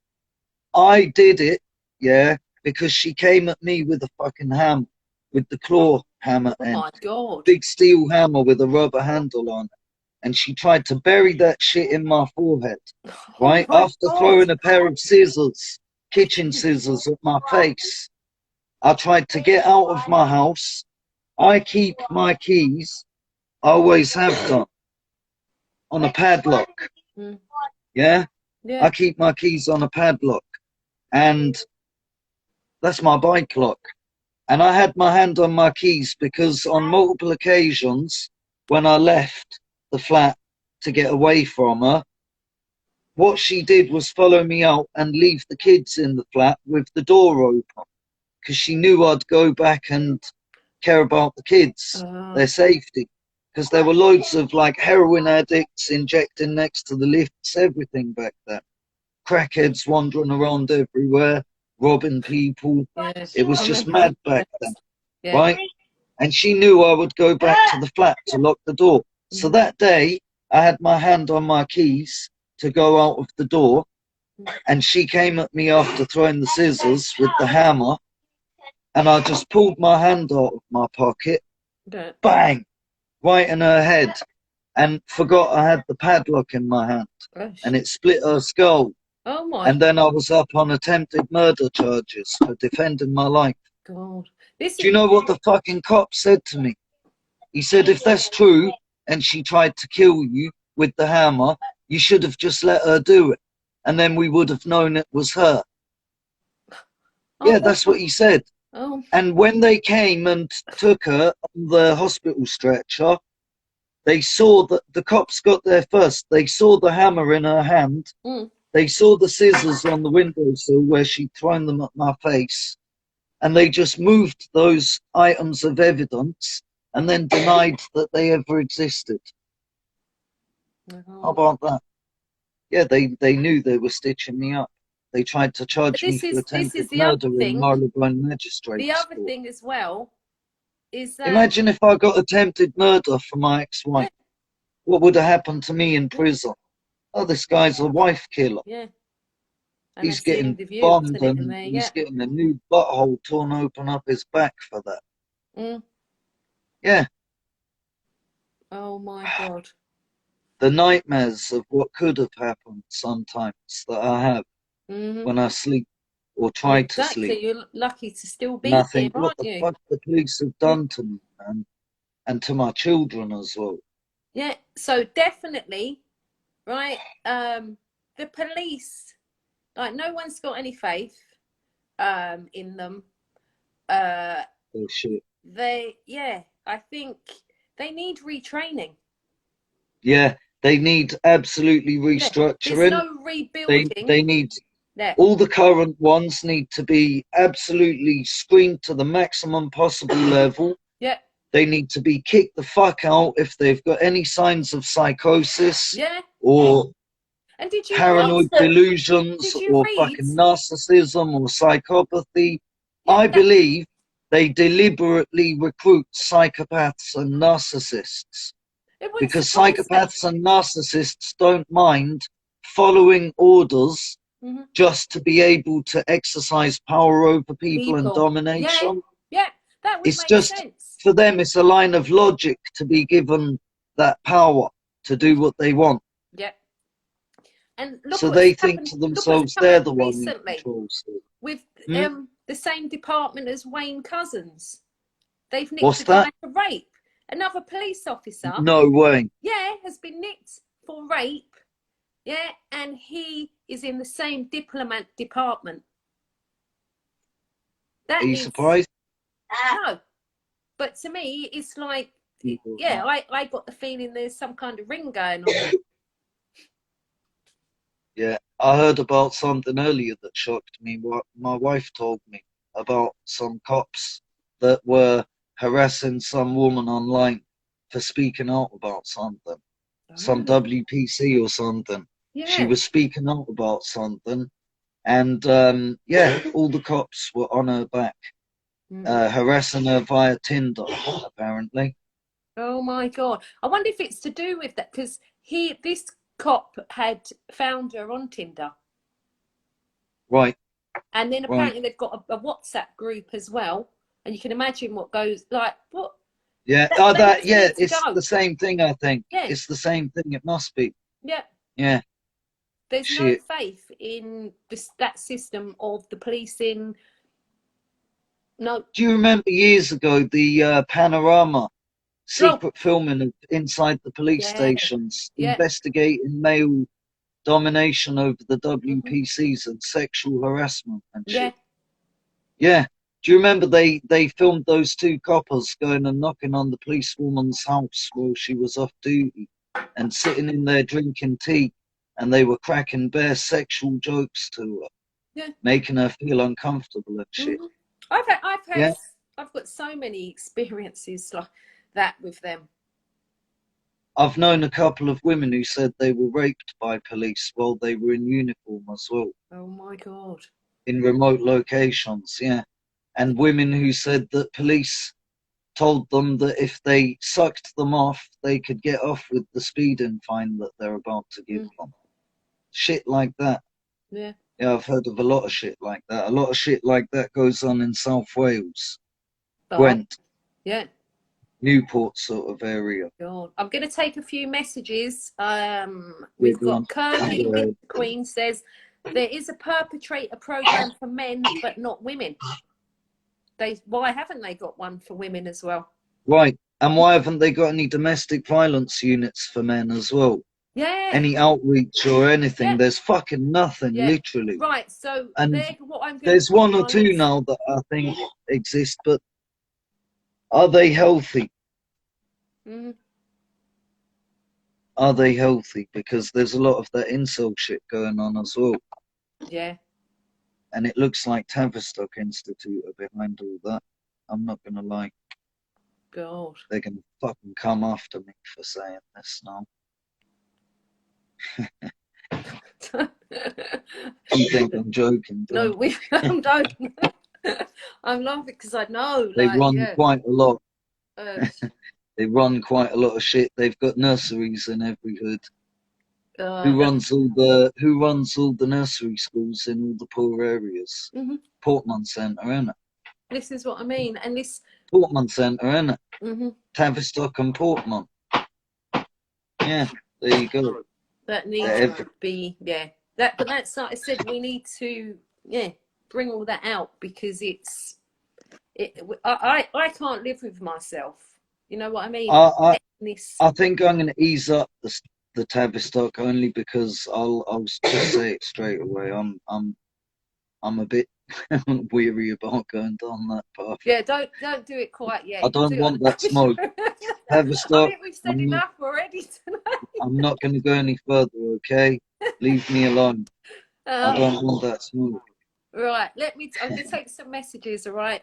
I did it, yeah, because she came at me with a fucking hammer, with the claw hammer end. Oh my God. Big steel hammer with a rubber handle on it. And she tried to bury that shit in my forehead, right? After throwing a pair of scissors, kitchen scissors at my face. I tried to get out of my house. I keep my keys, I always have done, on a padlock. Yeah? I keep my keys on a padlock. And that's my bike lock. And I had my hand on my keys because on multiple occasions, when I left the flat to get away from her, what she did was follow me out and leave the kids in the flat with the door open. Because she knew I'd go back and care about the kids, their safety. Because there were loads of like heroin addicts injecting next to the lifts, everything back then. Crackheads wandering around everywhere, robbing people. Yes. It was just mad back then, right? And she knew I would go back to the flat to lock the door. So that day, I had my hand on my keys to go out of the door. And she came at me after throwing the scissors with the hammer. And I just pulled my hand out of my pocket, bang, right in her head, and forgot I had the padlock in my hand. Gosh. And it split her skull. Oh my! And then I was up on attempted murder charges for defending my life. God. Do you know what the fucking cop said to me? He said, if that's true, and she tried to kill you with the hammer, you should have just let her do it. And then we would have known it was her. Yeah, that's what he said. Oh. And when they came and took her on the hospital stretcher, they saw that the cops got there first. They saw the hammer in her hand. They saw the scissors on the windowsill where she'd thrown them at my face. And they just moved those items of evidence and then denied that they ever existed. How about that? Yeah, they knew they were stitching me up. They tried to charge me for attempted murder in Marylebone Magistrates. The other thing as well is that... Imagine if I got attempted murder for my ex-wife. What would have happened to me in prison? Oh, this guy's a wife killer. Yeah. And he's getting bombed and he's getting a new butthole torn open up his back for that. Yeah. Oh my God. The nightmares of what could have happened sometimes that I have. When I sleep or try to sleep. You're lucky to still be Nothing. here, What the fuck the police have done to me, man, and to my children as well. Yeah, so definitely, right? The police, like, no one's got any faith in them. Bullshit. I think they need retraining. Yeah, they need absolutely restructuring. There's no rebuilding. They need... All the current ones need to be absolutely screened to the maximum possible level. Yeah. They need to be kicked the fuck out if they've got any signs of psychosis or paranoid delusions or fucking narcissism or psychopathy. I believe they deliberately recruit psychopaths and narcissists because psychopaths and narcissists don't mind following orders just to be able to exercise power over people and domination. Yeah, that would it's make just sense. For them, it's a line of logic to be given that power to do what they want. Yeah, and look, so they think to themselves they're the one who controls it. With the same department as Wayne Couzens, they've nicked a guy for rape, another police officer. No way. Yeah, has been nicked for rape. Yeah, and he is in the same diplomat department. Are you surprised? No. But to me, it's like, yeah, I got the feeling there's some kind of ring going on there. Yeah, I heard about something earlier that shocked me. What my wife told me about some cops that were harassing some woman online for speaking out about something. Some WPC or something. Yeah. She was speaking out about something, and yeah, all the cops were on her back, harassing her via Tinder, apparently. Oh my God! I wonder if it's to do with that, because this cop had found her on Tinder, right? And then apparently they've got a WhatsApp group as well, and you can imagine what goes like what. Yeah, it's the same thing. I think it's the same thing. It must be. Yeah. Yeah. There's no faith in that system of the policing. No. Do you remember years ago the Panorama secret filming of inside the police stations, investigating male domination over the WPCs and sexual harassment and shit? Yeah. Do you remember they filmed those two coppers going and knocking on the policewoman's house while she was off duty and sitting in there drinking tea, and they were cracking bare sexual jokes to her, making her feel uncomfortable and shit. I've got so many experiences like that with them. I've known a couple of women who said they were raped by police while they were in uniform as well. Oh my God. In remote locations, yeah. And women who said that police told them that if they sucked them off, they could get off with the speeding fine that they're about to give them. Shit like that. Yeah. Yeah, I've heard of a lot of shit like that. A lot of shit like that goes on in South Wales. Gwent. Yeah. Newport sort of area. God. I'm going to take a few messages. We've got Kirby Queen says, there is a perpetrator program for men, but not women. Why haven't they got one for women as well? Right. And why haven't they got any domestic violence units for men as well? Yeah. Any outreach or anything? Yeah. There's fucking nothing, literally. Right. So there's one or two now that I think exist, but are they healthy? Mm. Are they healthy? Because there's a lot of that incel shit going on as well. Yeah. And it looks like Tavistock Institute are behind all that. I'm not going to lie. God. They're going to fucking come after me for saying this now. You think I'm joking? No, I'm joking. I'm laughing because I know. They run quite a lot. They run quite a lot of shit. They've got nurseries in every hood. Who runs all the nursery schools in all the poor areas? Portman Centre, innit? This is what I mean, and this Portman Centre, innit? Tavistock and Portman. Yeah, there you go. That needs to be but that's like I said. We need to bring all that out because I can't live with myself. You know what I mean? I think I'm going to ease up the Tavistock only because I'll just say it straight away. I'm a bit weary about going down that path. Yeah, don't do it quite yet. I don't want that smoke. Tavistock. I think we've said enough already tonight. I'm not going to go any further. Okay, leave me alone. I don't want that smoke. Right, I'm going to take some messages. All right.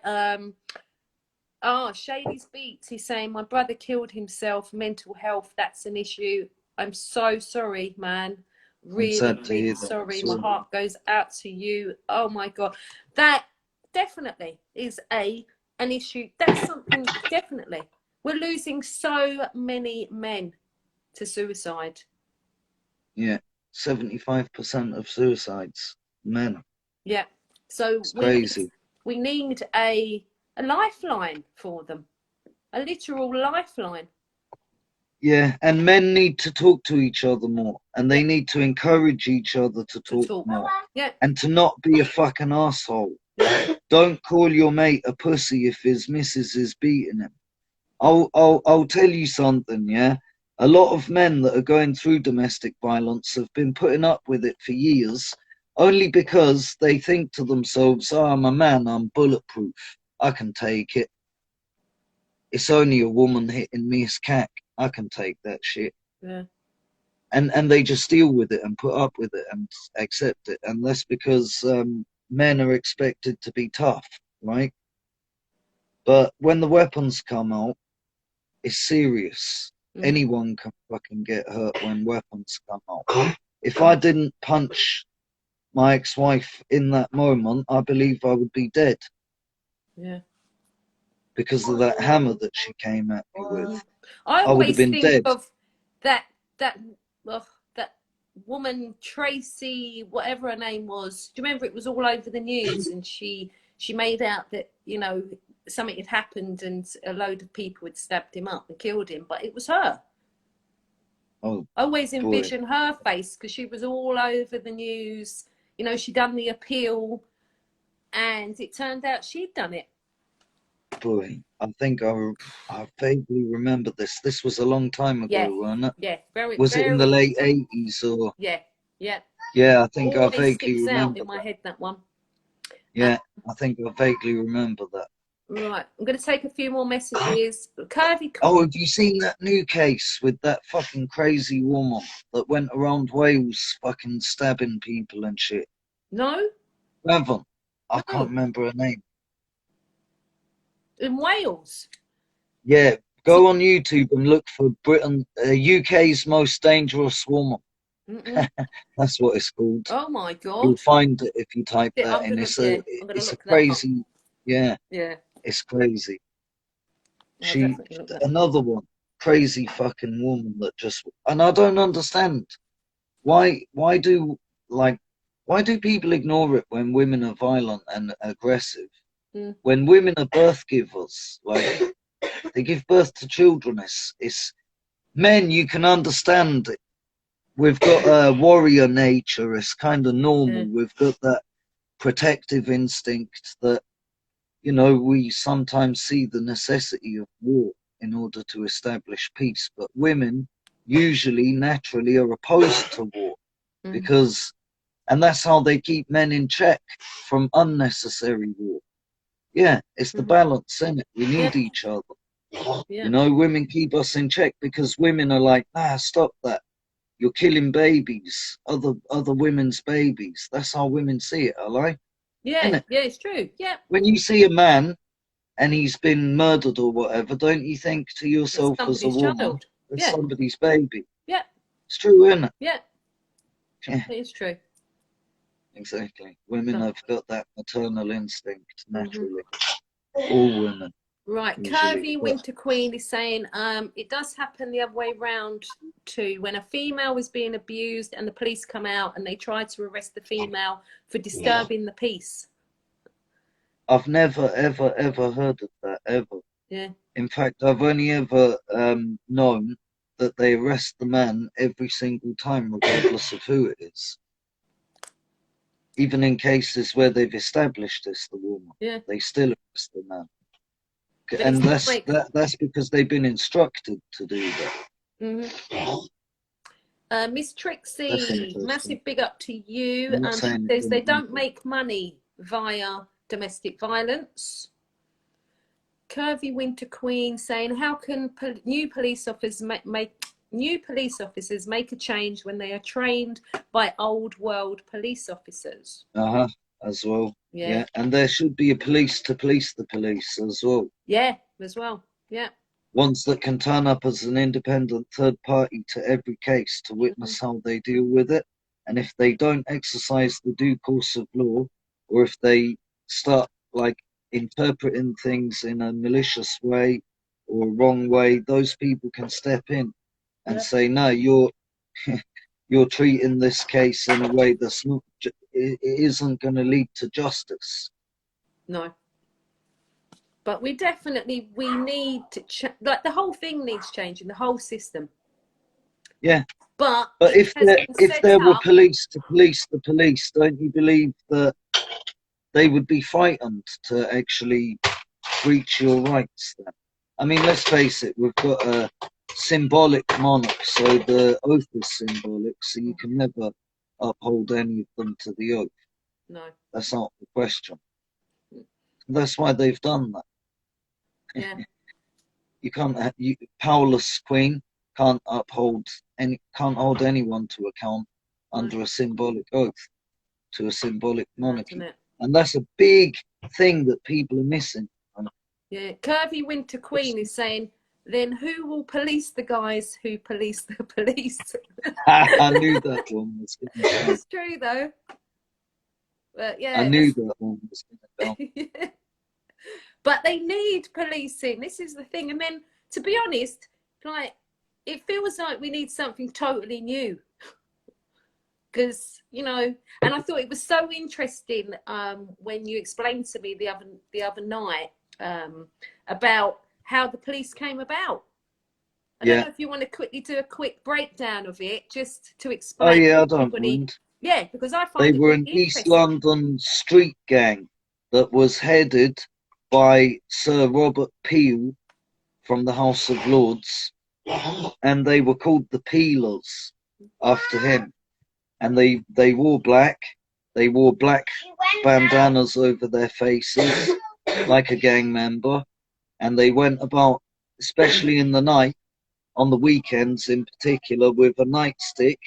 Shady's Beats. He's saying my brother killed himself. Mental health. That's an issue. I'm so sorry, man. Really sorry. My heart goes out to you. Oh my God, that definitely is an issue. That's something definitely. We're losing so many men to suicide. Yeah, 75% of suicides, men. Yeah, so it's crazy. We need a lifeline for them, a literal lifeline. Yeah, and men need to talk to each other more, and they need to encourage each other to talk more. Yeah. And to not be a fucking asshole. Don't call your mate a pussy if his missus is beating him. I'll tell you something, yeah? A lot of men that are going through domestic violence have been putting up with it for years, only because they think to themselves, oh, I'm a man, I'm bulletproof, I can take it. It's only a woman hitting me, it's cack, I can take that shit. Yeah. And they just deal with it and put up with it and accept it. And that's because men are expected to be tough, right? But when the weapons come out, it's serious. Anyone can fucking get hurt when weapons come out. If I didn't punch my ex-wife in that moment, I believe I would be dead. Yeah. Because of that hammer that she came at me with. I would have always been think dead. of that woman, Tracy, whatever her name was. Do you remember it was all over the news, and she made out that, you know, something had happened and a load of people had stabbed him up and killed him, but it was her. Oh, I always envision her face because she was all over the news. You know, she done the appeal, and it turned out she'd done it. Boy, I think I vaguely remember this. This was a long time ago, wasn't it? Yeah, very. Was it in the late 80s or? Yeah. Yeah, I think Always I vaguely sticks remember out in my head, that one. Yeah, I think I vaguely remember that. Right, I'm going to take a few more messages. Curvy. Oh, have you seen that new case with that fucking crazy woman that went around Wales fucking stabbing people and shit? No. Haven't. I can't remember her name. In Wales? Yeah, go on YouTube and look for UK's most dangerous woman. That's what it's called. Oh my God. You'll find it if you type that in. It's a crazy, yeah, it's crazy. Another one, crazy fucking woman that just, and I don't understand why do people ignore it when women are violent and aggressive? When women are birth givers, like they give birth to children, it's men, you can understand it. We've got a warrior nature, it's kind of normal. We've got that protective instinct that, you know, we sometimes see the necessity of war in order to establish peace. But women usually naturally are opposed to war because, and that's how they keep men in check from unnecessary war. Yeah, it's the balance, isn't it? We need each other. You know, women keep us in check because women are like, stop that. You're killing babies, other women's babies. That's how women see it, are they? Yeah, it's true. Yeah. When you see a man and he's been murdered or whatever, don't you think to yourself as a woman, it's somebody's baby? Yeah. It's true, isn't it? Yeah. It's true. Exactly. Women have got that maternal instinct naturally. All women. Right, Curvy Winter Queen is saying it does happen the other way round too. When a female is being abused and the police come out and they try to arrest the female for disturbing the peace. I've never, ever, ever heard of that, ever. Yeah. In fact, I've only ever known that they arrest the man every single time, regardless of who it is. Even in cases where they've established it's the woman, they still arrest the man. And that's because they've been instructed to do that. Miss Trixie, massive big up to you. She says they don't make money via domestic violence. Curvy Winter Queen saying, how can new police officers make a change when they are trained by old world police officers? As well. Yeah. And there should be a police to police the police as well. Yeah, as well. Yeah. Ones that can turn up as an independent third party to every case to witness how they deal with it. And if they don't exercise the due course of law, or if they start like interpreting things in a malicious way or wrong way, those people can step in and say, no, you're treating this case in a way that's not, it isn't going to lead to justice. No. But we need to like the whole thing needs changing, the whole system. Yeah. But if there were police to police the police, don't you believe that they would be frightened to actually breach your rights then? I mean, let's face it, we've got a symbolic monarch, so the oath is symbolic, so you can never uphold any of them to the oath. No. That's not the question. That's why they've done that. Yeah. You can't, powerless queen can't hold anyone to account under a symbolic oath to a symbolic monarchy. And that's a big thing that people are missing. Yeah, Curvy Winter Queen is saying, then who will police the guys who police the police? I knew that one was going to come. It's true though. But yeah, I knew that one was going to come. Yeah. But they need policing. This is the thing. And then, to be honest, like, it feels like we need something totally new. Because, you know, and I thought it was so interesting when you explained to me the other night about how the police came about. I don't know if you want to quickly do a quick breakdown of it, just to explain. Oh yeah, I don't mind. Yeah, because I find they were an East London street gang that was headed by Sir Robert Peel from the House of Lords, and they were called the Peelers after him. And they wore black. They wore black bandanas over their faces, like a gang member. And they went about, especially in the night, on the weekends in particular, with a nightstick,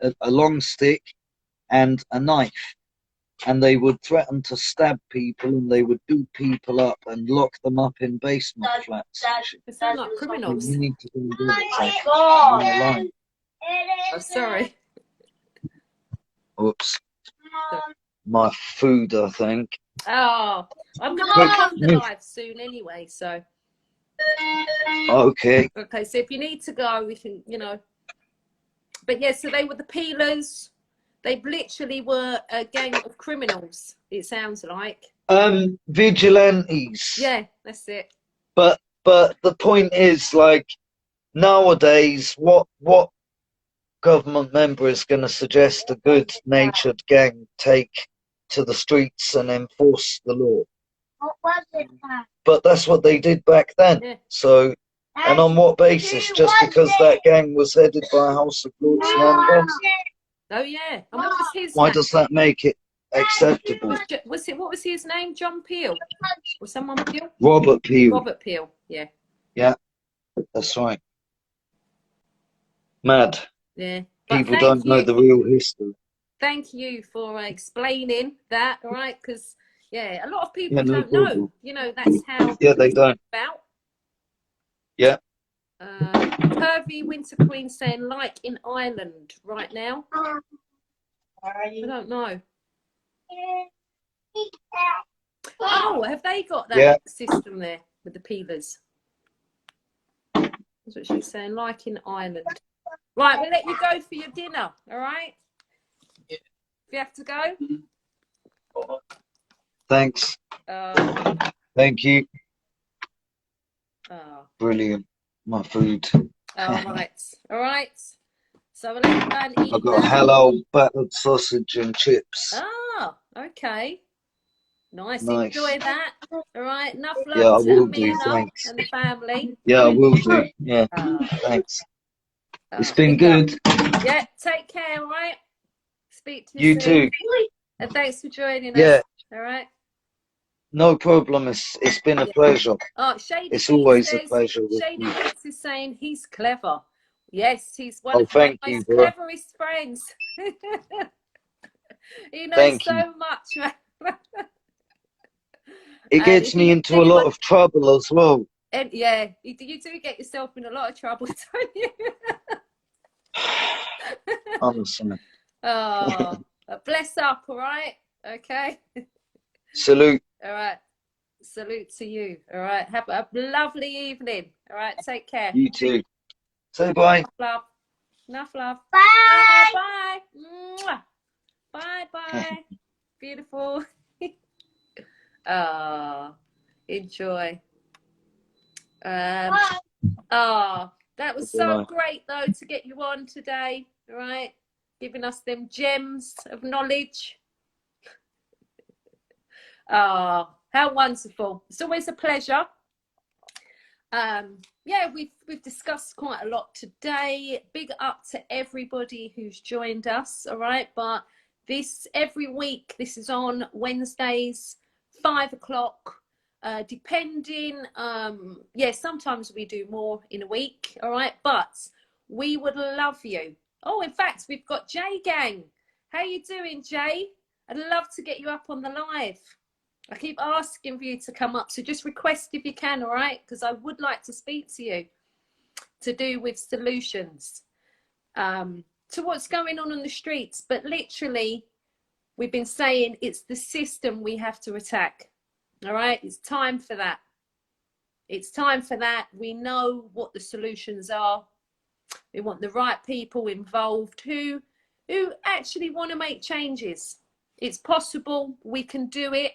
a long stick, and a knife. And they would threaten to stab people, and they would beat people up and lock them up in basement flats. They sound like criminals. You need to go and do it. Oh, sorry. Oops. My food, I think. Oh, I'm going to come to live soon anyway, so. Okay. Okay, so if you need to go, we can, you know. But yeah, so they were the Peelers. They literally were a gang of criminals, it sounds like. Vigilantes. Yeah, that's it. But the point is, like, nowadays, what government member is going to suggest a good-natured gang take to the streets and enforce the law? What was it? But that's what they did back then. Yeah. So, and on what basis? Just because that gang was headed by a House of Lords member? Oh yeah. And what was his Why name? does that make it acceptable? What was his name? John Peel? Or someone Peel? Robert Peel. Robert Peel, yeah. Yeah, that's right. Mad. Yeah. But people don't know the real history. Thank you for explaining that, all right? Because, yeah, a lot of people don't know. You know, that's how... Yeah, they don't. About. Yeah. Curvy Winter Queen saying, like in Ireland right now. I don't know. Oh, have they got that system there with the peelers? That's what she's saying, like in Ireland. Right, we'll let you go for your dinner, all right? Yeah. If you have to go. Thanks. Thank you. Oh. Brilliant. My food. All right. All right. So we'll let you go and eat. I've got hello battered sausage and chips. Oh, okay. Nice. Enjoy that. All right. Enough love I to will Amina do. Thanks. and the family. Yeah, I will do. Yeah. Thanks. It's been good. Yeah. Take care. All right. Speak to you soon. too. And thanks for joining us. Yeah. All right. No problem. It's been a pleasure. Oh, Shady it's always a pleasure. Shady Beats is saying he's clever. Yes, he's one of my most cleverest friends. He knows so much, man. It gets me into a lot of trouble as well. And yeah, you do get yourself in a lot of trouble, don't you? Honestly. Oh, bless up, all right? Okay. Salute. All right. Salute to you. All right. Have a lovely evening. All right. Take care. You too. Say bye. Enough love. Enough love. Bye. Bye. Bye. Bye. Bye. Beautiful. Enjoy. That was so great though to get you on today. All right. Giving us them gems of knowledge. Oh, how wonderful. It's always a pleasure. Yeah, we've discussed quite a lot today. Big up to everybody who's joined us. All right, but this every week. This is on Wednesdays, 5 o'clock. Depending, yeah, sometimes we do more in a week. All right, but we would love you. Oh, in fact, we've got Jay Gang. How you doing, Jay? I'd love to get you up on the live. I keep asking for you to come up, so just request if you can, all right? Because I would like to speak to you to do with solutions to what's going on the streets. But literally, we've been saying it's the system we have to attack, all right? It's time for that. It's time for that. We know what the solutions are. We want the right people involved who actually want to make changes. It's possible. We can do it.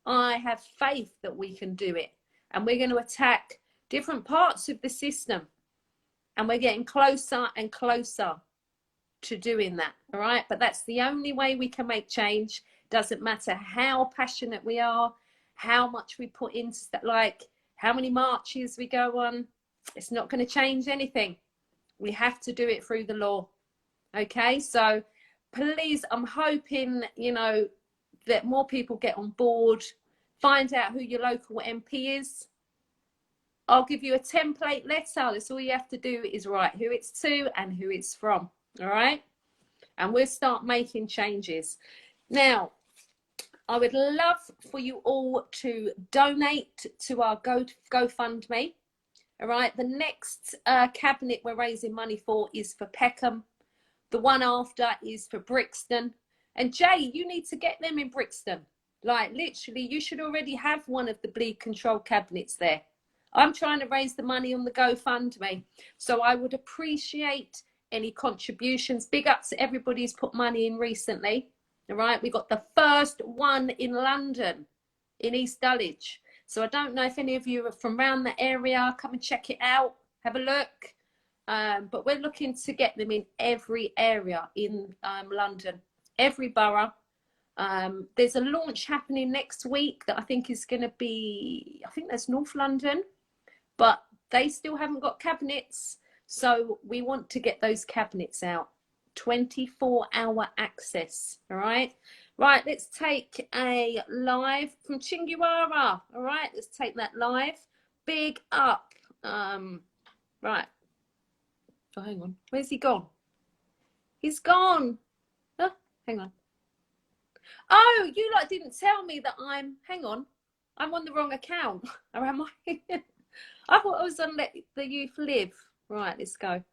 I have faith that we can do it, and we're going to attack different parts of the system, and we're getting closer and closer to doing that. All right, but that's the only way we can make change. Doesn't matter how passionate we are, how much we put into that, like how many marches we go on. It's not going to change anything. We have to do it through the law. Okay, so please, I'm hoping, you know, that more people get on board. Find out who your local MP is. I'll give you a template letter. That's all you have to do is write who it's to and who it's from. All right, and we'll start making changes. Now, I would love for you all to donate to our GoFundMe. All right, the next cabinet we're raising money for is for Peckham. The one after is for Brixton. And Jay, you need to get them in Brixton. Like literally, you should already have one of the bleed control cabinets there. I'm trying to raise the money on the GoFundMe. So I would appreciate any contributions. Big up to everybody who's put money in recently. All right, we got the first one in London, in East Dulwich. So I don't know if any of you are from around the area. Come and check it out. Have a look. But we're looking to get them in every area in London. Every borough. There's a launch happening next week that I think is going to be, I think that's North London, but they still haven't got cabinets. So we want to get those cabinets out. 24-hour access. All right. Right. Let's take a live from Chinguara. All right. Let's take that live. Big up. Right. Oh, hang on. Where's he gone? He's gone. Oh, hang on. Oh, you lot didn't tell me that hang on, I'm on the wrong account. Or am I? I thought I was on Let the Youth Live. Right, let's go.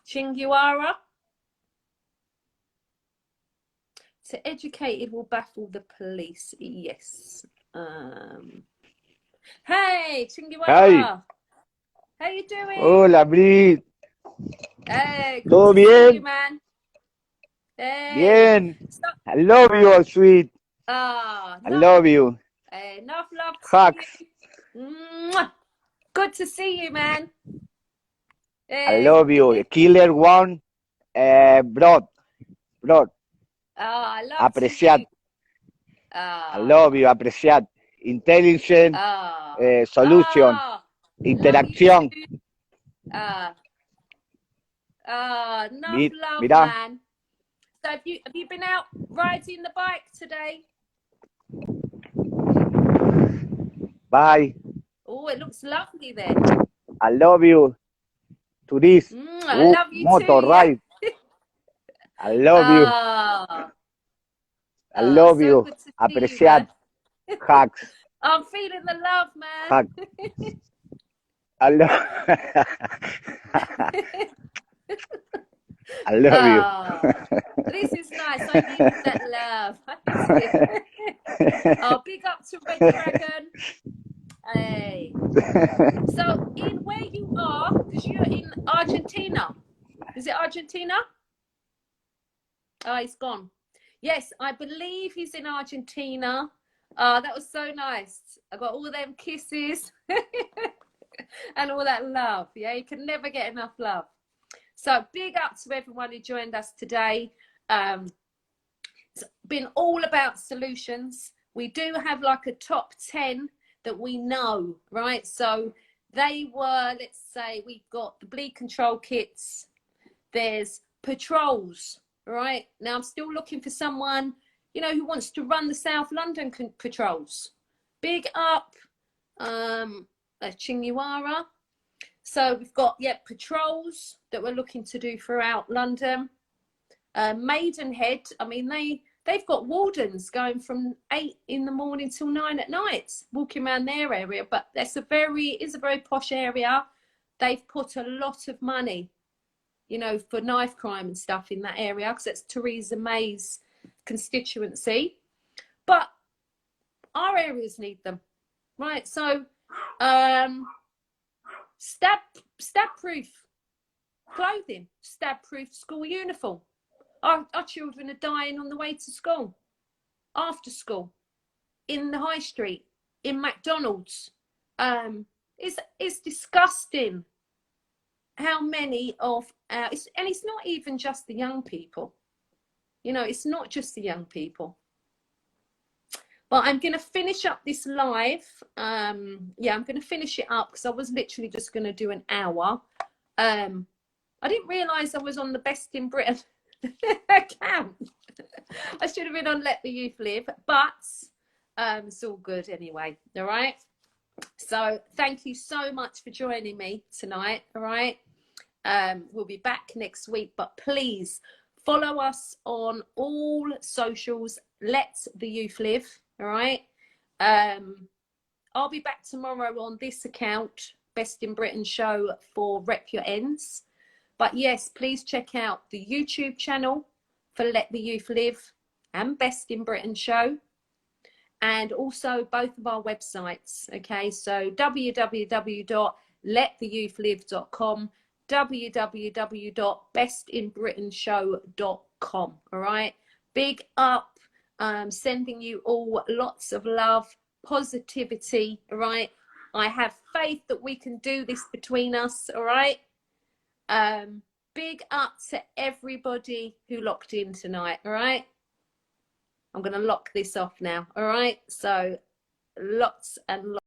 Chinguara. To educated will baffle the police. Yes. Hey, Chinguara. Hi. How you doing? Hola, Brit. Hey, good ¿Todo to see bien? you, man. Hey. Bien. I love you, sweet. Ah, I love you. Enough love to Hugs. you. Mwah. Good to see you, man. I love you. The killer one. Bro. I love Apreciat. I love you. Apreciat. Intelligent. Solution. Interacción. Enough love, Mira. man. So have you been out riding the bike today? Bye. Oh, it looks lovely there. I love you. To this I love you motor too, ride. yeah? I love you. I love so you. Good to see Apreciat. You, Hugs. I'm feeling the love, man. Hug. I love. I love you. This is nice. I need that love. Oh, big up to Red Dragon. Hey. So, in where you are, because you're in Argentina. Is it Argentina? Oh, he's gone. Yes, I believe he's in Argentina. That was so nice. I got all them kisses and all that love. Yeah, you can never get enough love. So big up to everyone who joined us today. It's been all about solutions. We do have like a top 10 that we know, right? So they were, let's say, we've got the bleed control kits, there's patrols, right? Now I'm still looking for someone, you know, who wants to run the South London patrols. Big up Chingiwara. So we've got, patrols that we're looking to do throughout London. Maidenhead, I mean, they've got wardens going from 8 in the morning till 9 at night, walking around their area. But it's a very posh area. They've put a lot of money, you know, for knife crime and stuff in that area, because it's Theresa May's constituency. But our areas need them, right? So stab-proof clothing, stab-proof school uniform. Our children are dying on the way to school, after school, in the high street, in McDonald's. It's disgusting how many of and it's not even just the young people. You know, it's not just the young people. But I'm going to finish up this live. I'm going to finish it up because I was literally just going to do an hour. I didn't realise I was on the Best in Britain account. I should have been on Let the Youth Live, but it's all good anyway. All right. So thank you so much for joining me tonight. All right. We'll be back next week, but please follow us on all socials. Let the Youth Live. All right. I'll be back tomorrow on this account, Best in Britain Show, for Rep Your Ends. But yes, please check out the YouTube channel for Let the Youth Live and Best in Britain Show, and also both of our websites. Okay, so www.lettheyouthlive.com, www.bestinbritainshow.com. All right, big up, sending you all lots of love, positivity. All right, I have faith that we can do this between us. All right. Big up to everybody who locked in tonight. All right, I'm going to lock this off now. All right, so lots and lots.